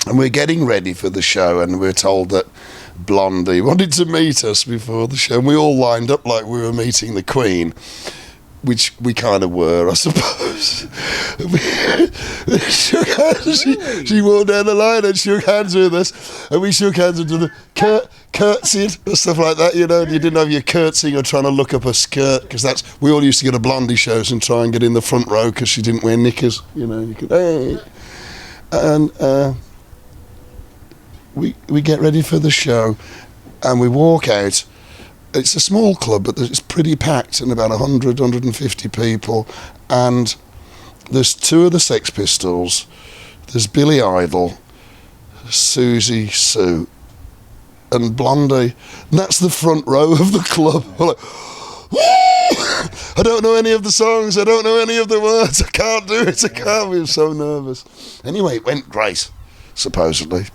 we're getting ready for the show, and we're told that Blondie wanted to meet us before the show, and we all lined up like we were meeting the Queen, which we kind of were, I suppose. We shook hands. She walked down the line and shook hands with us, and we shook hands and did a curtsied and stuff like that, you know, and you didn't have your curtsying or trying to look up her skirt, because we all used to go to Blondie shows and try and get in the front row because she didn't wear knickers, you know. You could, hey. And we get ready for the show, and we walk out. It's a small club, but it's pretty packed, and about 100, 150 people, and there's two of the Sex Pistols, there's Billy Idol, Susie Sue, and Blondie, and that's the front row of the club. We're like, I don't know any of the songs, I don't know any of the words, I can't do it, I can't, we were so nervous. Anyway, it went great, supposedly.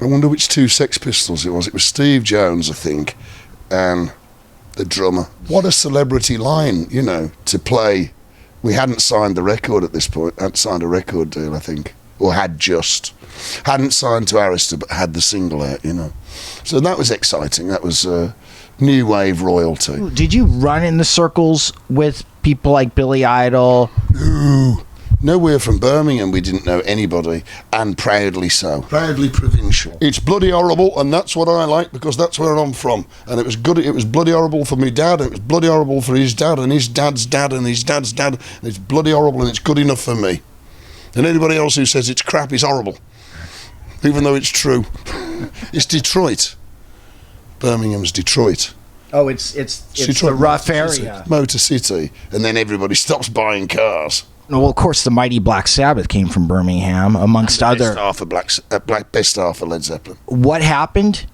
I wonder which two Sex Pistols it was. It was Steve Jones, I think, and the drummer. What a celebrity line, you know, to play. We hadn't signed the record at this point, hadn't signed a record deal, I think, or had just. Hadn't signed to Arista, but had the single out, you know. So that was exciting. That was new wave royalty. Did you run in the circles with people like Billy Idol? Nowhere from Birmingham we didn't know anybody, and proudly so. Proudly provincial. It's bloody horrible, and that's what I like, because that's where I'm from. And it was good. It was bloody horrible for me dad, and it was bloody horrible for his dad, and his dad's dad, and his dad's dad. And it's bloody horrible, and it's good enough for me. And anybody else who says it's crap is horrible, even though it's true. It's Detroit. Birmingham's Detroit. Oh, it's Detroit, a rough area. Motor City, and then everybody stops buying cars. Well, of course, the mighty Black Sabbath came from Birmingham, amongst other. Best half of Led Zeppelin. What happened?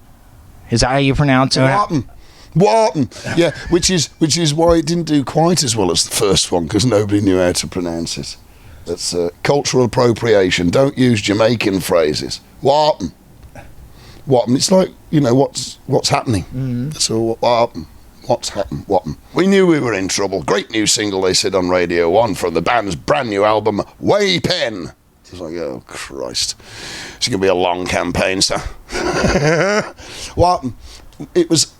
Is that how you pronounce it? Wha'ppen. Yeah, which is why it didn't do quite as well as the first one, because nobody knew how to pronounce it. That's cultural appropriation. Don't use Jamaican phrases. Wha'ppen. It's like, you know, what's happening. Mm-hmm. So wha'ppen. What's happened? Wha'ppen. We knew we were in trouble. Great new single, they said on Radio 1, from the band's brand new album, Wha'ppen. I was like, oh, Christ. It's going to be a long campaign, sir. Wha'ppen. It was,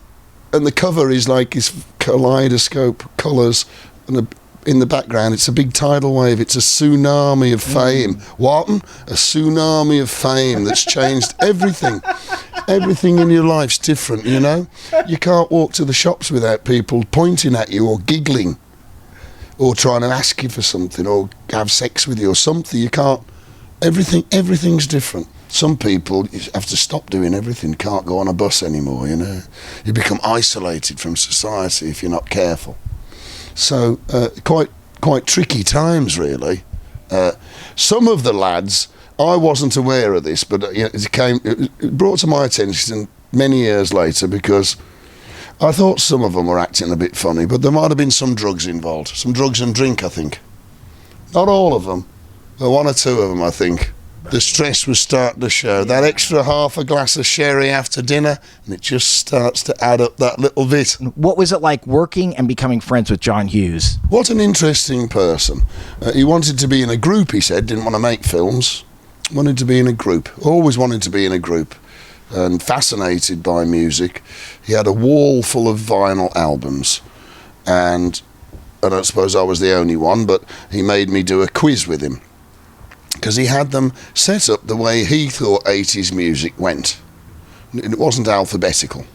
and the cover is like this kaleidoscope colours and a in the background, it's a big tidal wave. It's a tsunami of fame. Wha'ppen? A tsunami of fame that's changed everything. Everything in your life's different, you know? You can't walk to the shops without people pointing at you or giggling or trying to ask you for something or have sex with you or something. You can't. Everything's different. Some people have to stop doing everything, can't go on a bus anymore, you know. You become isolated from society if you're not careful. So quite tricky times, really. Some of the lads, I wasn't aware of this, but you know, it brought to my attention many years later, because I thought some of them were acting a bit funny, but there might have been some drugs involved, some drugs and drink, I think. Not all of them, but one or two of them, I think. The stress was starting to show. That extra half a glass of sherry after dinner, and it just starts to add up that little bit. What was it like working and becoming friends with John Hughes? What an interesting person. He wanted to be in a group, he said, didn't want to make films. Wanted to be in a group, always wanted to be in a group, and fascinated by music. He had a wall full of vinyl albums, and I don't suppose I was the only one, but he made me do a quiz with him, because he had them set up the way he thought 80s music went. It wasn't alphabetical.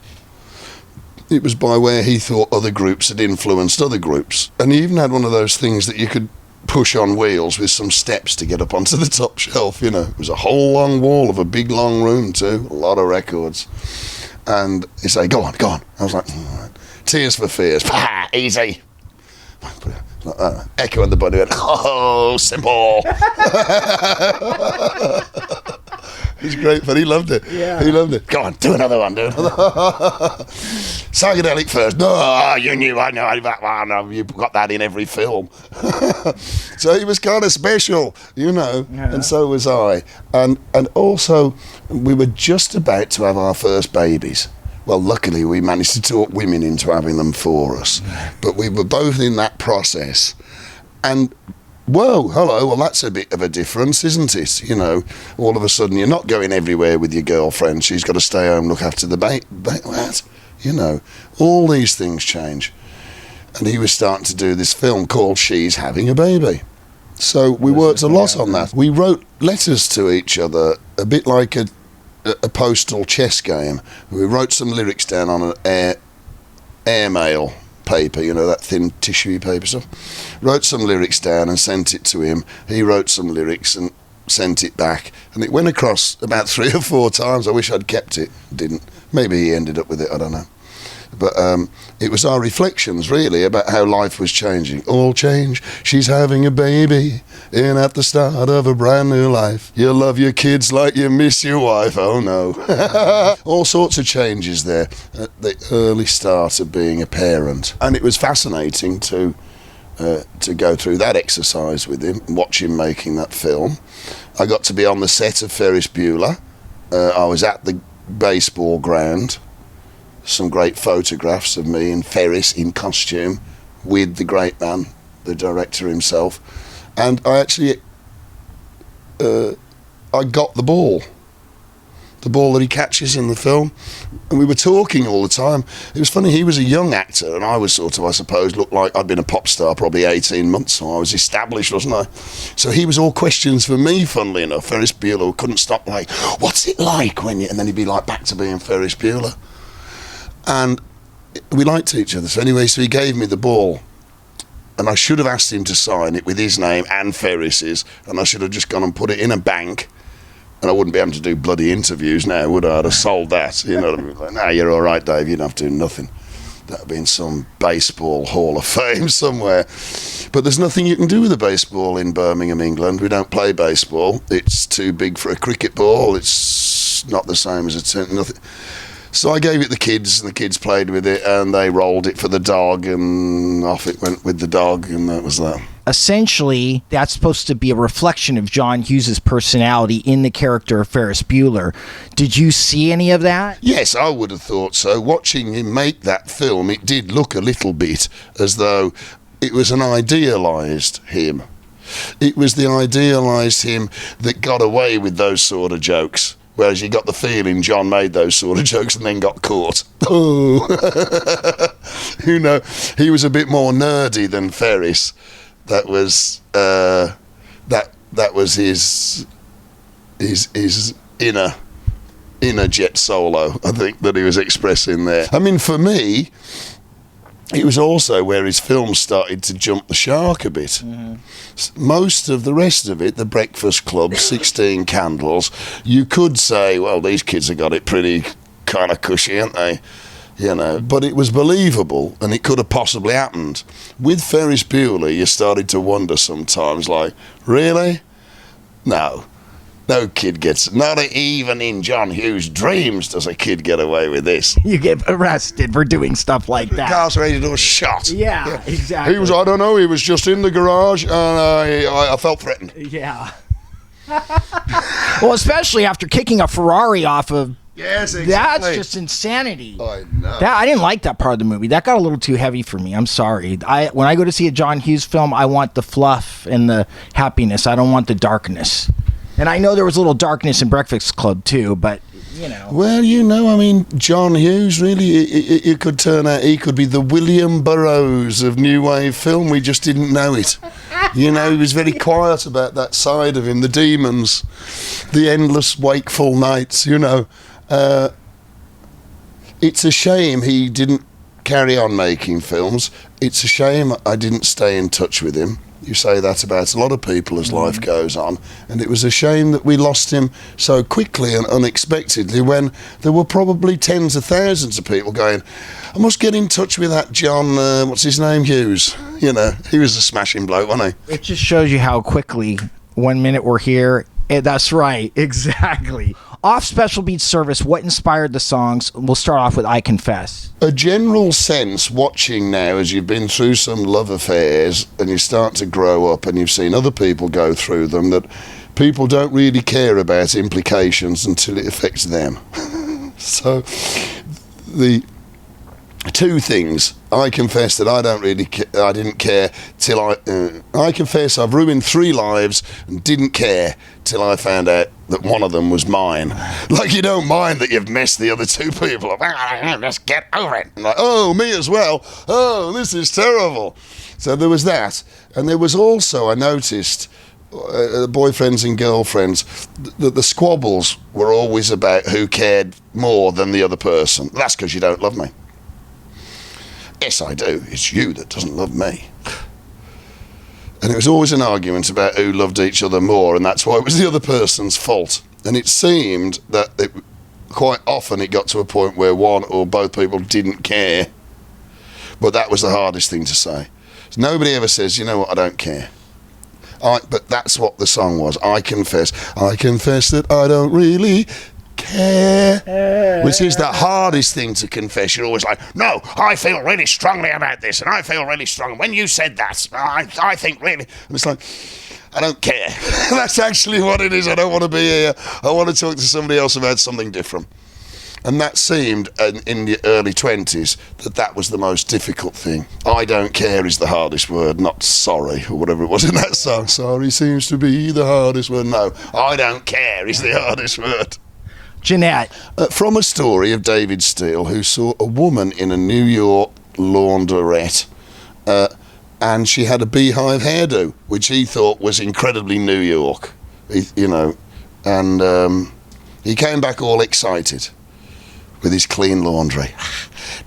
It was by where he thought other groups had influenced other groups. And he even had one of those things that you could push on wheels with some steps to get up onto the top shelf, you know. It was a whole long wall of a big long room too, a lot of records. And he'd say, go on. I was like, Tears for Fears, easy. Echo and the Bunny went, oh, simple. He's great, but he loved it. Yeah. He loved it. Go on, do another one, Psychedelic first. No, you knew, I know that one. You've got that in every film. So he was kind of special, you know, and so was I. And also, we were just about to have our first babies. Well, luckily, we managed to talk women into having them for us. But we were both in that process. And, whoa, hello, well, that's a bit of a difference, isn't it? You know, all of a sudden, you're not going everywhere with your girlfriend. She's got to stay home, look after the what? You know, all these things change. And he was starting to do this film called She's Having a Baby. So we worked a lot on that. We wrote letters to each other, a bit like a postal chess game. We wrote some lyrics down on an airmail paper, you know, that thin tissue paper stuff. Wrote some lyrics down and sent it to him. He wrote some lyrics and sent it back. And it went across about 3 or 4 times. I wish I'd kept it. Didn't. Maybe he ended up with it, I don't know. But it was our reflections, really, about how life was changing. All change. She's having a baby in at the start of a brand new life. You love your kids like you miss your wife. Oh, no. All sorts of changes there at the early start of being a parent. And it was fascinating to go through that exercise with him, watch him making that film. I got to be on the set of Ferris Bueller. I was at the baseball ground. Some great photographs of me and Ferris in costume with the great man, the director himself. And I actually, I got the ball that he catches in the film. And we were talking all the time. It was funny, he was a young actor and I was sort of, I suppose, looked like I'd been a pop star probably 18 months, so I was established, wasn't I? So he was all questions for me, funnily enough. Ferris Bueller couldn't stop like, what's it like when you, and then he'd be like back to being Ferris Bueller. And we liked each other. So anyway, so he gave me the ball. And I should have asked him to sign it with his name and Ferris's. And I should have just gone and put it in a bank. And I wouldn't be able to do bloody interviews now, would I? I'd have sold that. You know what I mean? Like, nah, you're all right, Dave. You don't have to do nothing. That would be in some baseball hall of fame somewhere. But there's nothing you can do with a baseball in Birmingham, England. We don't play baseball. It's too big for a cricket ball. It's not the same as nothing. So I gave it the kids, and the kids played with it, and they rolled it for the dog, and off it went with the dog, and that was that. Essentially, that's supposed to be a reflection of John Hughes' personality in the character of Ferris Bueller. Did you see any of that? Yes, I would have thought so. Watching him make that film, it did look a little bit as though it was an idealised him. It was the idealised him that got away with those sort of jokes. Whereas you got the feeling John made those sort of jokes and then got caught. Oh, you know, he was a bit more nerdy than Ferris. That was that was his inner jet solo, I think, that he was expressing there. I mean, for me, it was also where his films started to jump the shark a bit. Most of the rest of it, The Breakfast Club, 16 Candles, you could say, well, these kids have got it pretty kind of cushy, haven't they? You know, but it was believable, and it could have possibly happened. With Ferris Bueller, you started to wonder sometimes, like, really? No kid gets, not even in John Hughes' dreams does a kid get away with this. You get arrested for doing stuff like that. Incarcerated or shot. Yeah, exactly. He was, I don't know, he was just in the garage and I felt threatened. Yeah. Well, especially after kicking a Ferrari off of. Yes, exactly. That's just insanity. I know. I didn't like that part of the movie. That got a little too heavy for me. I'm sorry. When I go to see a John Hughes film, I want the fluff and the happiness. I don't want the darkness. And I know there was a little darkness in Breakfast Club too, but you know. Well, you know, I mean, John Hughes, really, it could turn out he could be the William Burroughs of New Wave film. We just didn't know it. You know, he was very quiet about that side of him, the demons, the endless wakeful nights, you know. It's a shame he didn't carry on making films. It's a shame I didn't stay in touch with him. You say that about a lot of people as life goes on, and it was a shame that we lost him so quickly and unexpectedly when there were probably tens of thousands of people going, I must get in touch with that John, what's his name, Hughes. You know, he was a smashing bloke, wasn't he? It just shows you how quickly, 1 minute we're here. That's right, exactly. Off Special Beats Service, what inspired the songs? We'll start off with I Confess. A general sense watching now as you've been through some love affairs and you start to grow up and you've seen other people go through them, that people don't really care about implications until it affects them. So the two things. I confess that I didn't care till I confess I've ruined 3 lives and didn't care till I found out that one of them was mine. Like, you don't mind that you've messed the other 2 people up. Just get over it. And like, oh, me as well. Oh, this is terrible. So there was that. And there was also, I noticed, boyfriends and girlfriends, that the squabbles were always about who cared more than the other person. That's because you don't love me. Yes, I do. It's you that doesn't love me. And it was always an argument about who loved each other more, and that's why it was the other person's fault. And it seemed that quite often it got to a point where one or both people didn't care. But that was the hardest thing to say. So nobody ever says, you know what, I don't care. But that's what the song was. I confess that I don't really care, which is the hardest thing to confess. You're always like, no, I feel really strongly about this, and I feel really strong. When you said that, I think really, and it's like, I don't care. That's actually what it is. I don't want to be here. I want to talk to somebody else about something different. And that seemed, in the early 20s, that was the most difficult thing. I don't care is the hardest word, not sorry, or whatever it was in that song. Sorry seems to be the hardest word. No, I don't care is the hardest word. Jeanette. From a story of David Steele, who saw a woman in a New York laundrette, and she had a beehive hairdo, which he thought was incredibly New York, and he came back all excited with his clean laundry.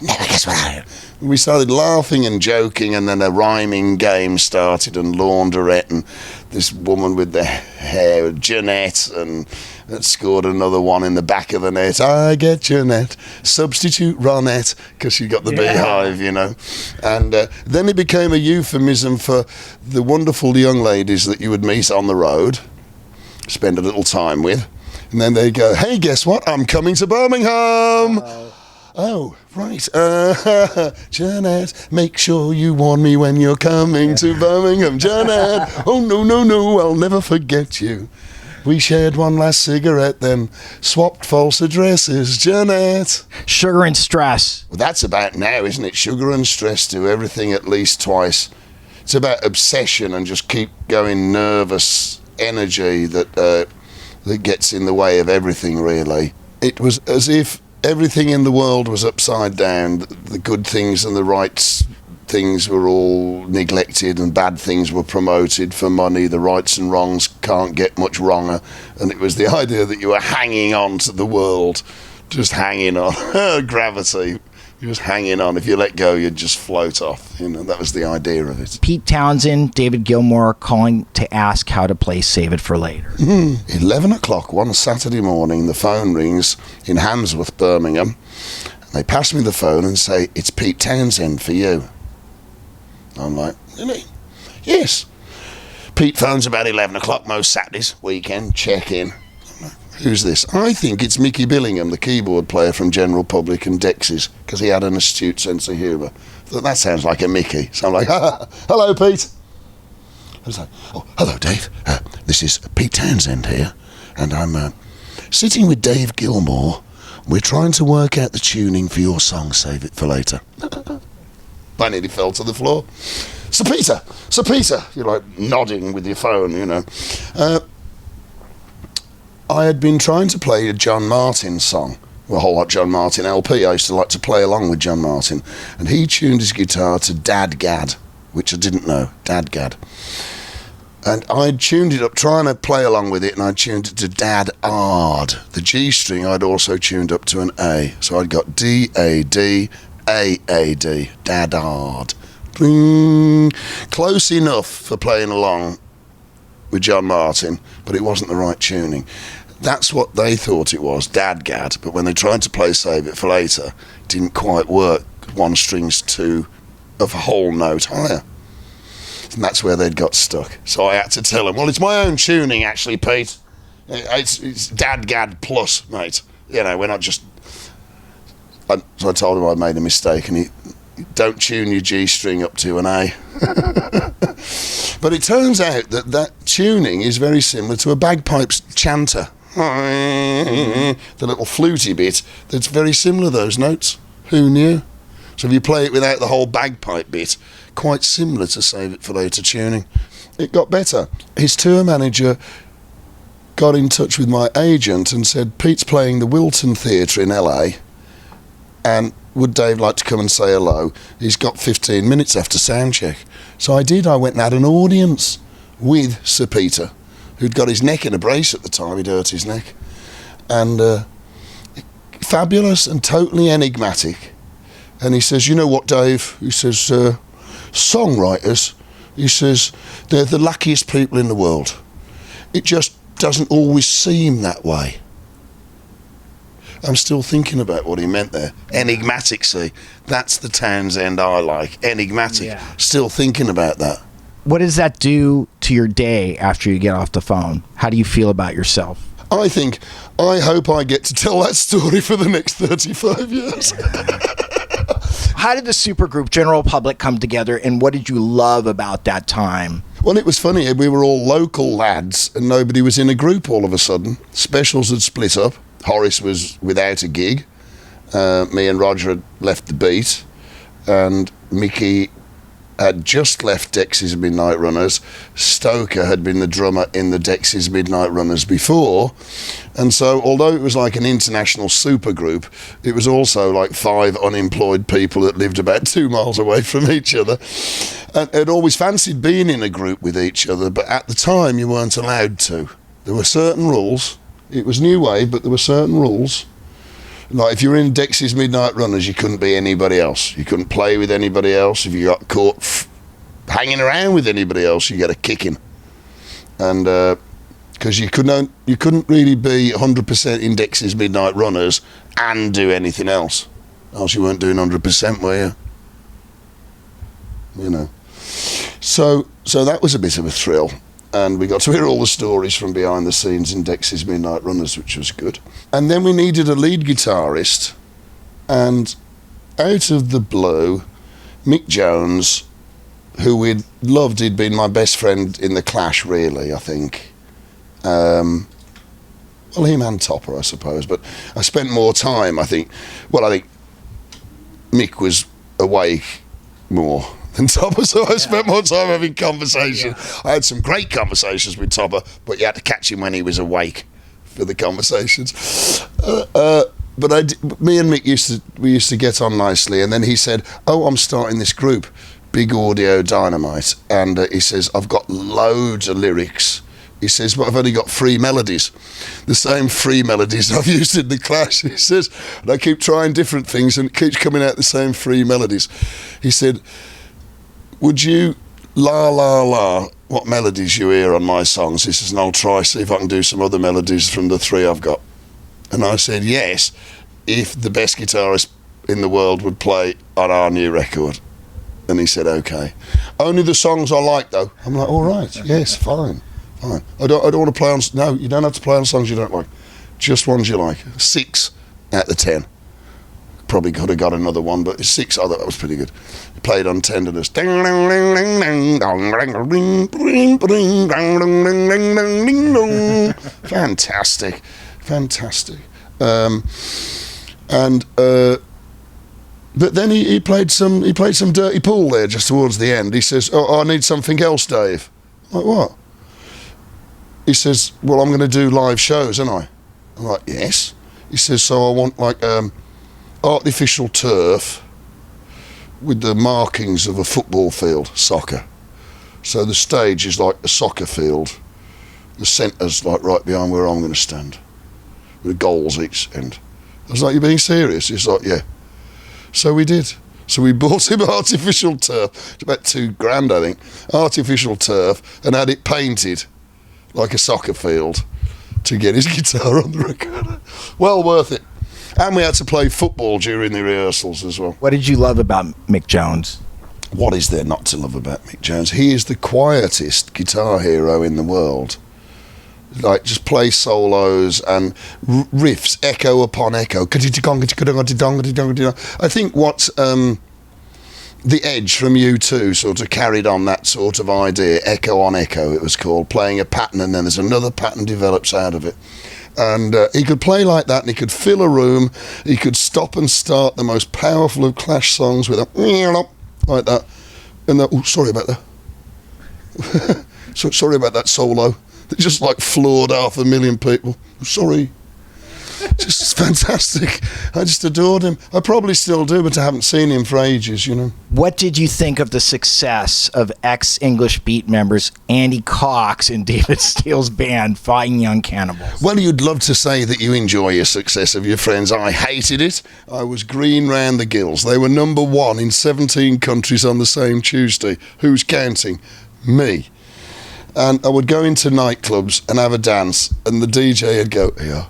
Never guess what I am. We started laughing and joking, and then a rhyming game started, and laundrette, and this woman with the hair, Jeanette, and that scored another one in the back of the net. I get Jeanette, substitute Ronette, because she got the beehive, you know. And then it became a euphemism for the wonderful young ladies that you would meet on the road, spend a little time with, and then they go, hey, guess what? I'm coming to Birmingham. Oh, right. Jeanette, make sure you warn me when you're coming to Birmingham. Jeanette, oh, no, I'll never forget you. We shared one last cigarette, then swapped false addresses. Jeanette. Sugar and stress. Well, that's about now, isn't it? Sugar and stress, do everything at least twice. It's about obsession and just keep going nervous energy that that gets in the way of everything, really. It was as if everything in the world was upside down. The good things and the right things were all neglected, and bad things were promoted for money. The rights and wrongs can't get much wronger. And it was the idea that you were hanging on to the world, just hanging on. Gravity. You're just hanging on. If you let go, you'd just float off. You know, that was the idea of it. Pete Townsend, David Gilmour calling to ask how to play Save It for Later. 11 o'clock one Saturday morning, the phone rings in Handsworth, Birmingham. They pass me the phone and say, "It's Pete Townsend for you." I'm like, "Really?" "Yes. Pete phones about 11 o'clock most Saturdays, weekend, check in." "Who's this?" "I think it's Mickey Billingham, the keyboard player from General Public and Dexys, because he had an astute sense of humour." Thought, that sounds like a Mickey. So I'm like, "Hello, Pete." I was like, "Oh, hello, Dave. This is Pete Townsend here, and I'm sitting with Dave Gilmour. We're trying to work out the tuning for your song, Save It for Later." I nearly fell to the floor. Sir Peter, you're like nodding with your phone, you know. I had been trying to play a John Martin song, a whole lot John Martin LP. I used to like to play along with John Martin, and he tuned his guitar to Dad Gad, which I didn't know, Dad Gad. And I'd tuned it up, trying to play along with it, and I tuned it to Dad Ard. The G string I'd also tuned up to an A, so I'd got D-A-D, A-A-D, Dad Ard. Close enough for playing along with John Martin, but it wasn't the right tuning. That's what they thought it was, Dad Gad, but when they tried to play Save It for Later, it didn't quite work. One string's two of a whole note higher. And that's where they'd got stuck. So I had to tell them, "Well, it's my own tuning, actually, Pete. It's Dad Gad plus, mate. You know, we're not just..." So I told him I'd made a mistake, and he, "Don't tune your G string up to an A." But it turns out that tuning is very similar to a bagpipes chanter. The little fluty bit, that's very similar, those notes. Who knew? So if you play it without the whole bagpipe bit, quite similar to Save It for Later tuning. It got better. His tour manager got in touch with my agent and said, "Pete's playing the Wilton Theatre in LA, and would Dave like to come and say hello? He's got 15 minutes after sound check." So I did. I went and had an audience with Sir Peter, who'd got his neck in a brace at the time. He'd hurt his neck. And fabulous and totally enigmatic. And he says, "You know what, Dave?" He says, "Songwriters," he says, "they're the luckiest people in the world. It just doesn't always seem that way." I'm still thinking about what he meant there. Enigmatic, see. That's the Townsend I like. Enigmatic. Yeah. Still thinking about that. What does that do to your day after you get off the phone? How do you feel about yourself? I hope I get to tell that story for the next 35 years. How did the supergroup General Public come together, and what did you love about that time? Well, it was funny. We were all local lads, and nobody was in a group all of a sudden. Specials had split up. Horace was without a gig. Me and Roger had left the beat, and Mickey had just left Dexys Midnight Runners. Stoker had been the drummer in the Dexys Midnight Runners before, and so although it was like an international supergroup, it was also like 5 unemployed people that lived about 2 miles away from each other, and had always fancied being in a group with each other, but at the time you weren't allowed to. There were certain rules. It was new wave, but there were certain rules. Like if you were in Dexys Midnight Runners, you couldn't be anybody else. You couldn't play with anybody else. If you got caught hanging around with anybody else, you get a kicking. And because you couldn't really be 100% in Dexys Midnight Runners and do anything else. Else you weren't doing 100%, were you? You know. So that was a bit of a thrill. And we got to hear all the stories from behind the scenes in Dexys Midnight Runners, which was good. And then we needed a lead guitarist, and out of the blue, Mick Jones, who we'd loved, he'd been my best friend in the Clash, really, I think. Well, him and Topper, I suppose, but I spent more time, I think Mick was awake more than Topper, so I spent more time having conversation. Yeah. I had some great conversations with Topper, but you had to catch him when he was awake. for the conversations. But me and Mick used to get on nicely, and then he said, "Oh, I'm starting this group, Big Audio Dynamite," and he says, "I've got loads of lyrics." He says, "But I've only got 3 melodies, the same 3 melodies I've used in the Clash." He says, "And I keep trying different things, and it keeps coming out the same 3 melodies." He said, "Would you la la la what melodies you hear on my songs?" He says, "And I'll try see if I can do some other melodies from the 3 I've got." And I said, "Yes, if the best guitarist in the world would play on our new record." And he said, "Okay. Only the songs I like, though." I'm like, "All right, yes, fine. I don't want to play on... No, you don't have to play on songs you don't like. Just ones you like." 6 out of 10. Probably could have got another one, but 6, I thought that was pretty good. He played on Tenderness. Fantastic. But then he played some Dirty Pool there just towards the end. He says, "Oh, I need something else, Dave." I'm like, "What?" He says, "Well, I'm going to do live shows, aren't I?" I'm like, "Yes." He says, "So I want like artificial turf with the markings of a football field, soccer. So the stage is like a soccer field. The centre's like right behind where I'm going to stand, with goals each end." I was like, "You're being serious?" He's like, "Yeah." So we did. So we bought him artificial turf. It's about $2,000, I think. Artificial turf, and had it painted like a soccer field to get his guitar on the record. Well worth it. And we had to play football during the rehearsals as well. What did you love about Mick Jones? What is there not to love about Mick Jones? He is the quietest guitar hero in the world. Like, just play solos and riffs, echo upon echo. I think what The Edge from U2 sort of carried on that sort of idea, echo on echo it was called, playing a pattern and then there's another pattern develops out of it. And he could play like that, and he could fill a room. He could stop and start the most powerful of Clash songs with a like that. And sorry about that. Sorry about that solo. It just like floored 500,000 people. Sorry. Just fantastic. I just adored him. I probably still do, but I haven't seen him for ages, you know. What did you think of the success of ex-English Beat members Andy Cox and David Steele's band, Fighting Young Cannibals? Well, you'd love to say that you enjoy your success of your friends. I hated it. I was green round the gills. They were number 1 in 17 countries on the same Tuesday. Who's counting? Me. And I would go into nightclubs and have a dance, and the DJ would go, yeah.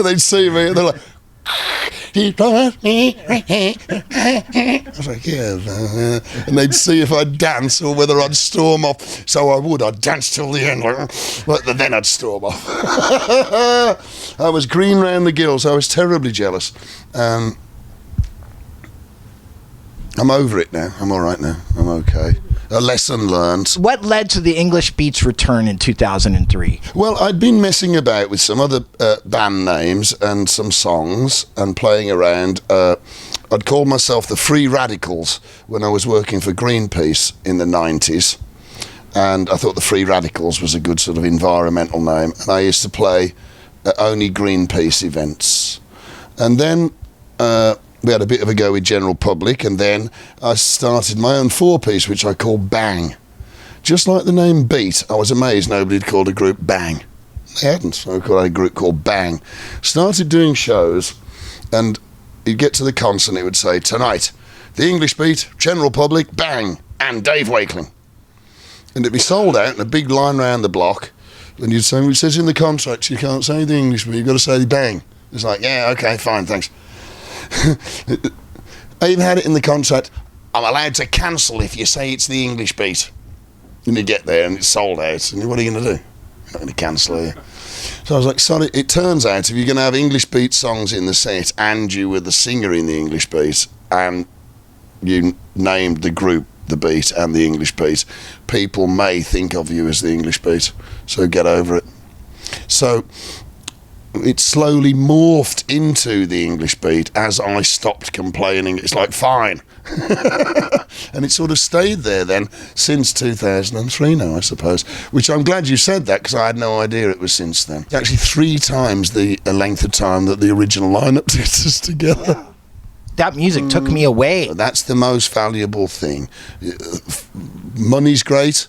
They'd see me, and they're like, I was like, yeah. And they'd see if I'd dance or whether I'd storm off. So I'd dance till the end, but then I'd storm off. I was green round the gills. I was terribly jealous. I'm over it now. I'm all right now. I'm okay. A lesson learned. What led to the English Beats return in 2003? Well, I'd been messing about with some other band names and some songs and playing around. I'd called myself the Free Radicals when I was working for Greenpeace in the 90s. And I thought the Free Radicals was a good sort of environmental name. And I used to play at only Greenpeace events. And then we had a bit of a go with general public, and then I started my own 4-piece, which I called Bang. Just like the name Beat, I was amazed nobody had called a group Bang. They hadn't, so I called a group called Bang. Started doing shows, and you'd get to the concert and it would say, tonight, the English Beat, general public, Bang, and Dave Wakeling. And it'd be sold out in a big line round the block, and you'd say, well, it says in the contract you can't say the English Beat, you've got to say the Bang. It's like, yeah, okay, fine, thanks. I even had it in the contract, I'm allowed to cancel if you say it's the English Beat. And you get there and it's sold out, and what are you going to do? You're not going to cancel, are you? So I was like, sorry, it turns out if you're going to have English Beat songs in the set and you were the singer in the English Beat and you named the group the Beat and the English Beat, people may think of you as the English Beat, so get over it. So it slowly morphed into the English beat as I stopped complaining. It's like, fine. And it sort of stayed there then since 2003 now, I suppose, which I'm glad you said that, because I had no idea it was since then. Actually 3 times the length of time that the original lineup did us together. Yeah. That music took me away. That's the most valuable thing. Money's great,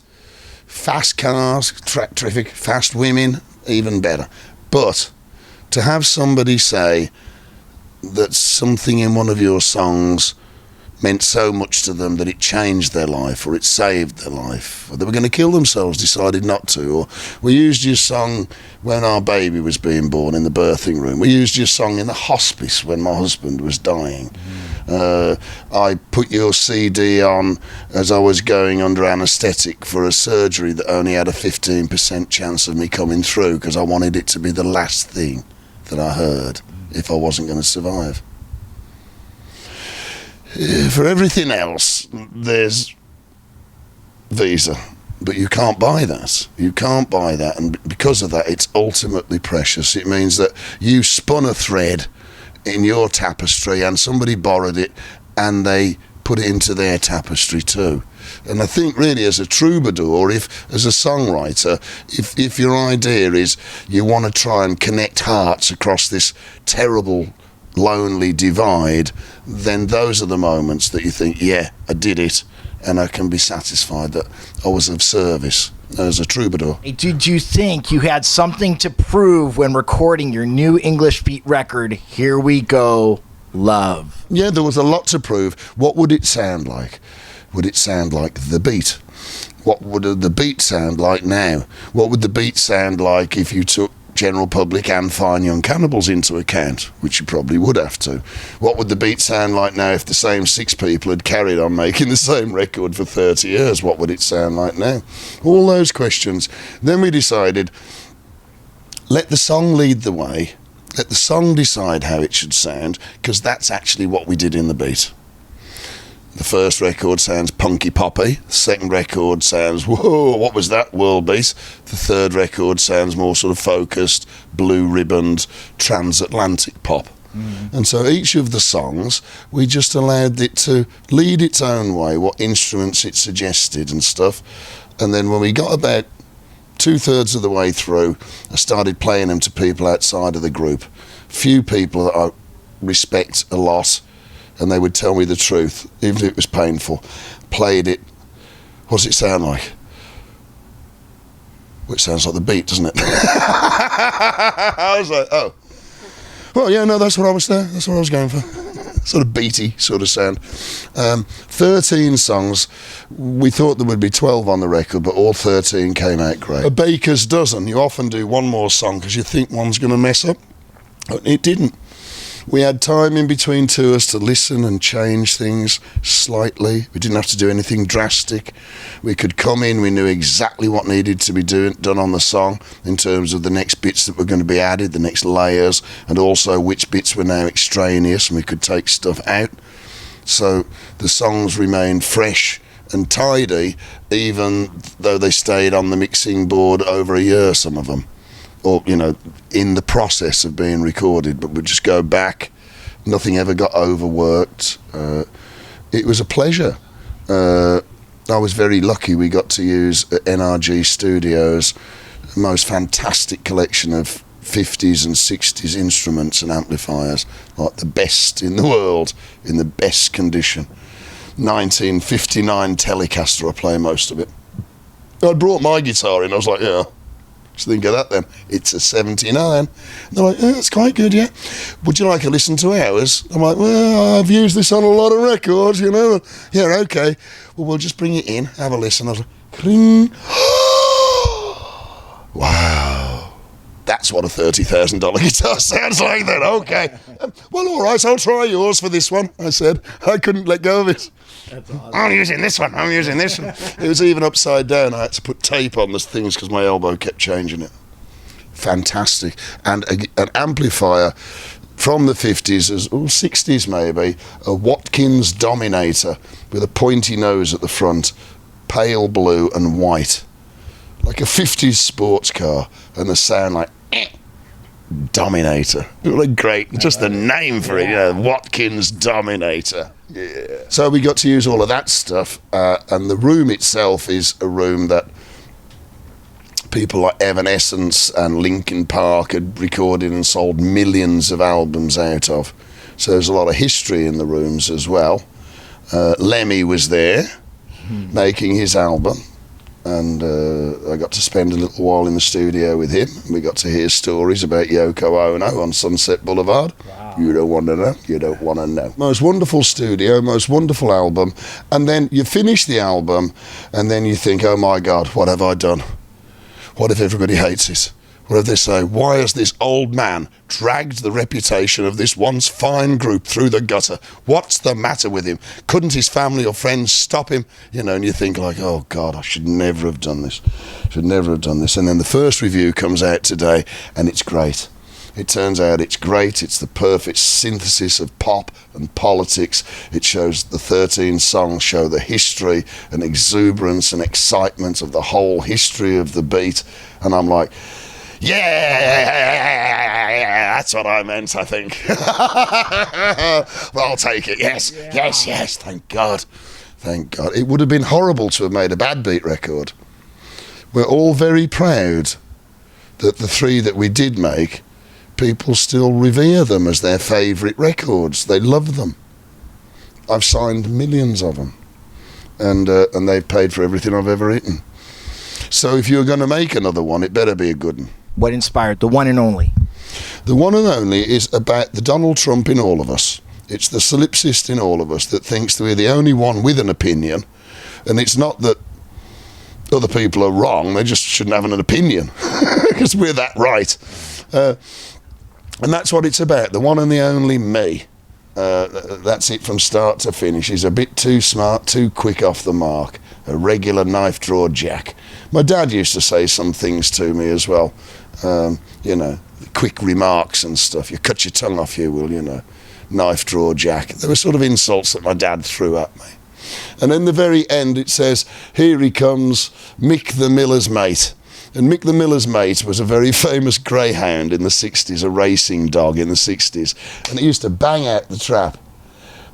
fast cars, traffic, fast women, even better. But to have somebody say that something in one of your songs meant so much to them that it changed their life, or it saved their life, or they were going to kill themselves, decided not to, or we used your song when our baby was being born in the birthing room, we used your song in the hospice when my husband was dying. I put your CD on as I was going under anaesthetic for a surgery that only had a 15% chance of me coming through, because I wanted it to be the last thing that I heard if I wasn't going to survive. For everything else, there's Visa, but you can't buy that. You can't buy that, and because of that, it's ultimately precious. It means that you spun a thread in your tapestry, and somebody borrowed it, and they put it into their tapestry too. And I think really as a troubadour, if as a songwriter, if your idea is you want to try and connect hearts across this terrible lonely divide, then those are the moments that you think, yeah, I did it, and I can be satisfied that I was of service as a troubadour. Did you think you had something to prove when recording your new English beat record, Here We Go, Love? Yeah, there was a lot to prove. What would it sound like? Would it sound like the beat? What would the beat sound like now? What would the beat sound like if you took General Public and Fine Young Cannibals into account, which you probably would have to? What would the beat sound like now if the same 6 people had carried on making the same record for 30 years? What would it sound like now? All those questions. Then we decided, let the song lead the way. Let the song decide how it should sound, because that's actually what we did in the beat. The first record sounds punky poppy. The second record sounds, whoa, what was that, world beat? The third record sounds more sort of focused, blue ribboned, transatlantic pop. And so each of the songs, we just allowed it to lead its own way, what instruments it suggested and stuff. And then when we got about 2/3 of the way through, I started playing them to people outside of the group. Few people that I respect a lot, and they would tell me the truth, even if it was painful. Played it. What does it sound like? Well, it sounds like the beat, doesn't it? I was like, oh. Well, yeah, no, that's what I was there. That's what I was going for. Sort of beaty sort of sound. 13 songs. We thought there would be 12 on the record, but all 13 came out great. A baker's dozen. You often do one more song because you think one's going to mess up. It didn't. We had time in between tours to listen and change things slightly. We didn't have to do anything drastic. We could come in, we knew exactly what needed to be done on the song in terms of the next bits that were going to be added, the next layers, and also which bits were now extraneous, and we could take stuff out. So the songs remained fresh and tidy, even though they stayed on the mixing board over a year, some of them. Or, you know, in the process of being recorded, but we'd just go back. Nothing ever got overworked. It was a pleasure. I was very lucky we got to use at NRG Studios the most fantastic collection of 50s and 60s instruments and amplifiers, like the best in the world, in the best condition. 1959 Telecaster, I play most of it. I brought my guitar in, I was like, yeah. So think of that then. It's a 79. And they're like, yeah, that's quite good, yeah. Would you like a listen to ours? I'm like, well, I've used this on a lot of records, you know. Yeah, okay. Well, we'll just bring it in, have a listen. I was like, cling. Wow. That's what a $30,000 guitar sounds like then. Okay. Well, all right, I'll try yours for this one, I said. I couldn't let go of it. That's awesome. I'm using this one. It was even upside down. I had to put tape on the things because my elbow kept changing it. Fantastic. And an amplifier from the 50s, or 60s maybe, a Watkins Dominator with a pointy nose at the front, pale blue and white. Like a 50s sports car, and the sound like Dominator. What a great, just the name for it, you know, Watkins Dominator. Yeah. So we got to use all of that stuff, and the room itself is a room that people like Evanescence and Linkin Park had recorded and sold millions of albums out of. So there's a lot of history in the rooms as well. Lemmy was there making his album, and I got to spend a little while in the studio with him. We got to hear stories about Yoko Ono on Sunset Boulevard. Wow. You don't want to know, you don't want to know. Most wonderful studio, most wonderful album, and then you finish the album and then you think, oh my God, what have I done? What if everybody hates it? What if they say, why has this old man dragged the reputation of this once fine group through the gutter? What's the matter with him? Couldn't his family or friends stop him? You know, and you think like, oh God, I should never have done this. Should never have done this. And then the first review comes out today and it's great. It turns out it's great. It's the perfect synthesis of pop and politics. It shows the 13 songs show the history and exuberance and excitement of the whole history of the beat. And I'm like, yeah, that's what I meant, I think. Well, I'll take it. Yes, yes, thank God. Thank God. It would have been horrible to have made a bad beat record. We're all very proud that the 3 that we did make, people still revere them as their favourite records. They love them. I've signed millions of them, and they've paid for everything I've ever written. So if you're going to make another one, it better be a good one. What inspired the one and only? The one and only is about the Donald Trump in all of us. It's the solipsist in all of us that thinks that we're the only one with an opinion, and it's not that other people are wrong, they just shouldn't have an opinion, because we're that right. And that's what it's about, the one and the only me. That's it from start to finish. He's a bit too smart, too quick off the mark, a regular knife drawer jack. My dad used to say some things to me as well, you know, quick remarks and stuff. You cut your tongue off, you will, you know, knife drawer jack. They were sort of insults that my dad threw at me. And in the very end it says, here he comes, Mick the Miller's mate. And Mick the Miller's mate was a very famous greyhound in the 60s, a racing dog in the 60s. And it used to bang out the trap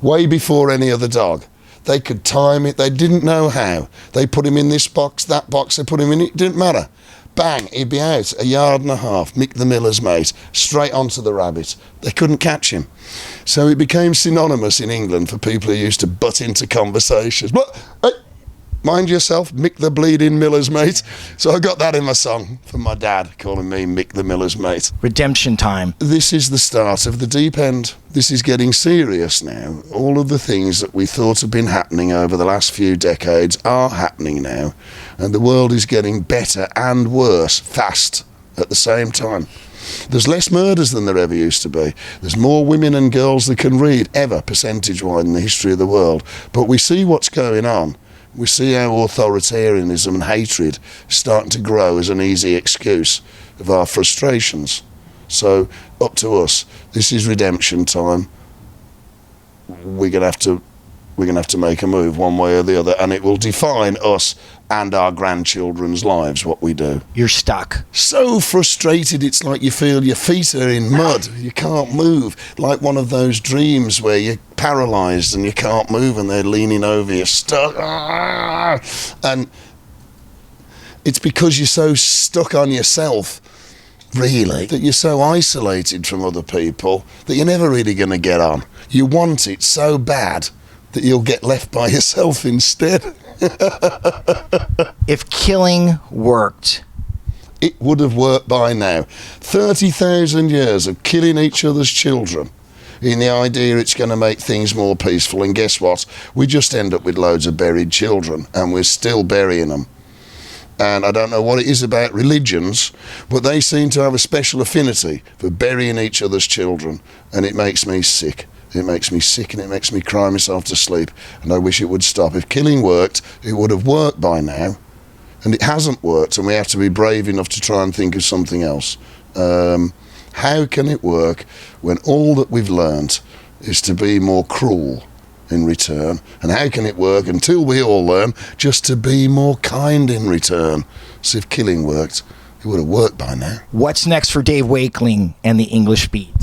way before any other dog. They could time it, they didn't know how. They put him in this box, that box, they put him in it didn't matter. Bang, he'd be out 1.5 yards, Mick the Miller's mate, straight onto the rabbit. They couldn't catch him. So it became synonymous in England for people who used to butt into conversations. But, hey, mind yourself, Mick the bleeding Miller's mate. So I got that in my song from my dad, calling me Mick the Miller's mate. Redemption time. This is the start of the deep end. This is getting serious now. All of the things that we thought have been happening over the last few decades are happening now. And the world is getting better and worse, fast, at the same time. There's less murders than there ever used to be. There's more women and girls that can read, ever, percentage-wise, in the history of the world. But we see what's going on. We see how authoritarianism and hatred is starting to grow as an easy excuse of our frustrations. So, up to us. This is redemption time. We're gonna have to make a move one way or the other, and it will define us and our grandchildren's lives, what we do. You're stuck. So frustrated, it's like you feel your feet are in mud. You can't move. Like one of those dreams where you're paralysed and you can't move and they're leaning over you, stuck. And it's because you're so stuck on yourself, really, that you're so isolated from other people that you're never really going to get on. You want it so bad that you'll get left by yourself instead. If killing worked, it would have worked by now. 30,000 years of killing each other's children in the idea it's going to make things more peaceful, and guess what? We just end up with loads of buried children, and we're still burying them. And I don't know what it is about religions, but they seem to have a special affinity for burying each other's children, and it makes me sick. It makes me sick and it makes me cry myself to sleep, and I wish it would stop. If killing worked, it would have worked by now, and it hasn't worked, and we have to be brave enough to try and think of something else. How can it work when all that we've learnt is to be more cruel in return? And how can it work, until we all learn, just to be more kind in return? So if killing worked, it would have worked by now. What's next for Dave Wakeling and the English Beat?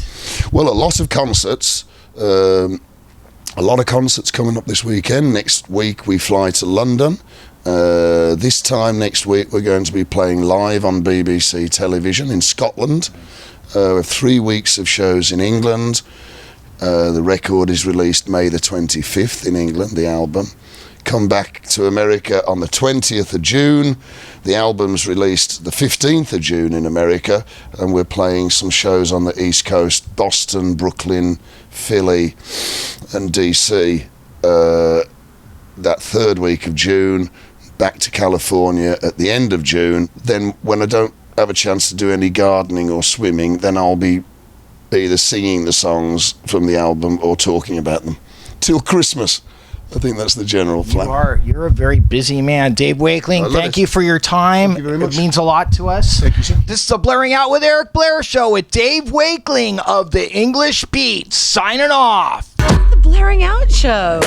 Well, a lot of concerts. A lot of concerts coming up this weekend. Next week we fly to London. This time next week we're going to be playing live on BBC television in Scotland. We have 3 weeks of shows in England. The record is released May the 25th in England, the album. Come back to America on the 20th of June. The album's released the 15th of June in America, and we're playing some shows on the East Coast, Boston, Brooklyn, Philly and DC that third week of June, back to California at the end of June. Then when I don't have a chance to do any gardening or swimming, then I'll be either singing the songs from the album or talking about them till Christmas. I think that's the general plan. You're a very busy man. Dave Wakeling, thank you for your time. Thank you very much. It means a lot to us. Thank you, sir. This is the Blairing Out with Eric Blair show with Dave Wakeling of the English Beat, signing off. The Blairing Out Show.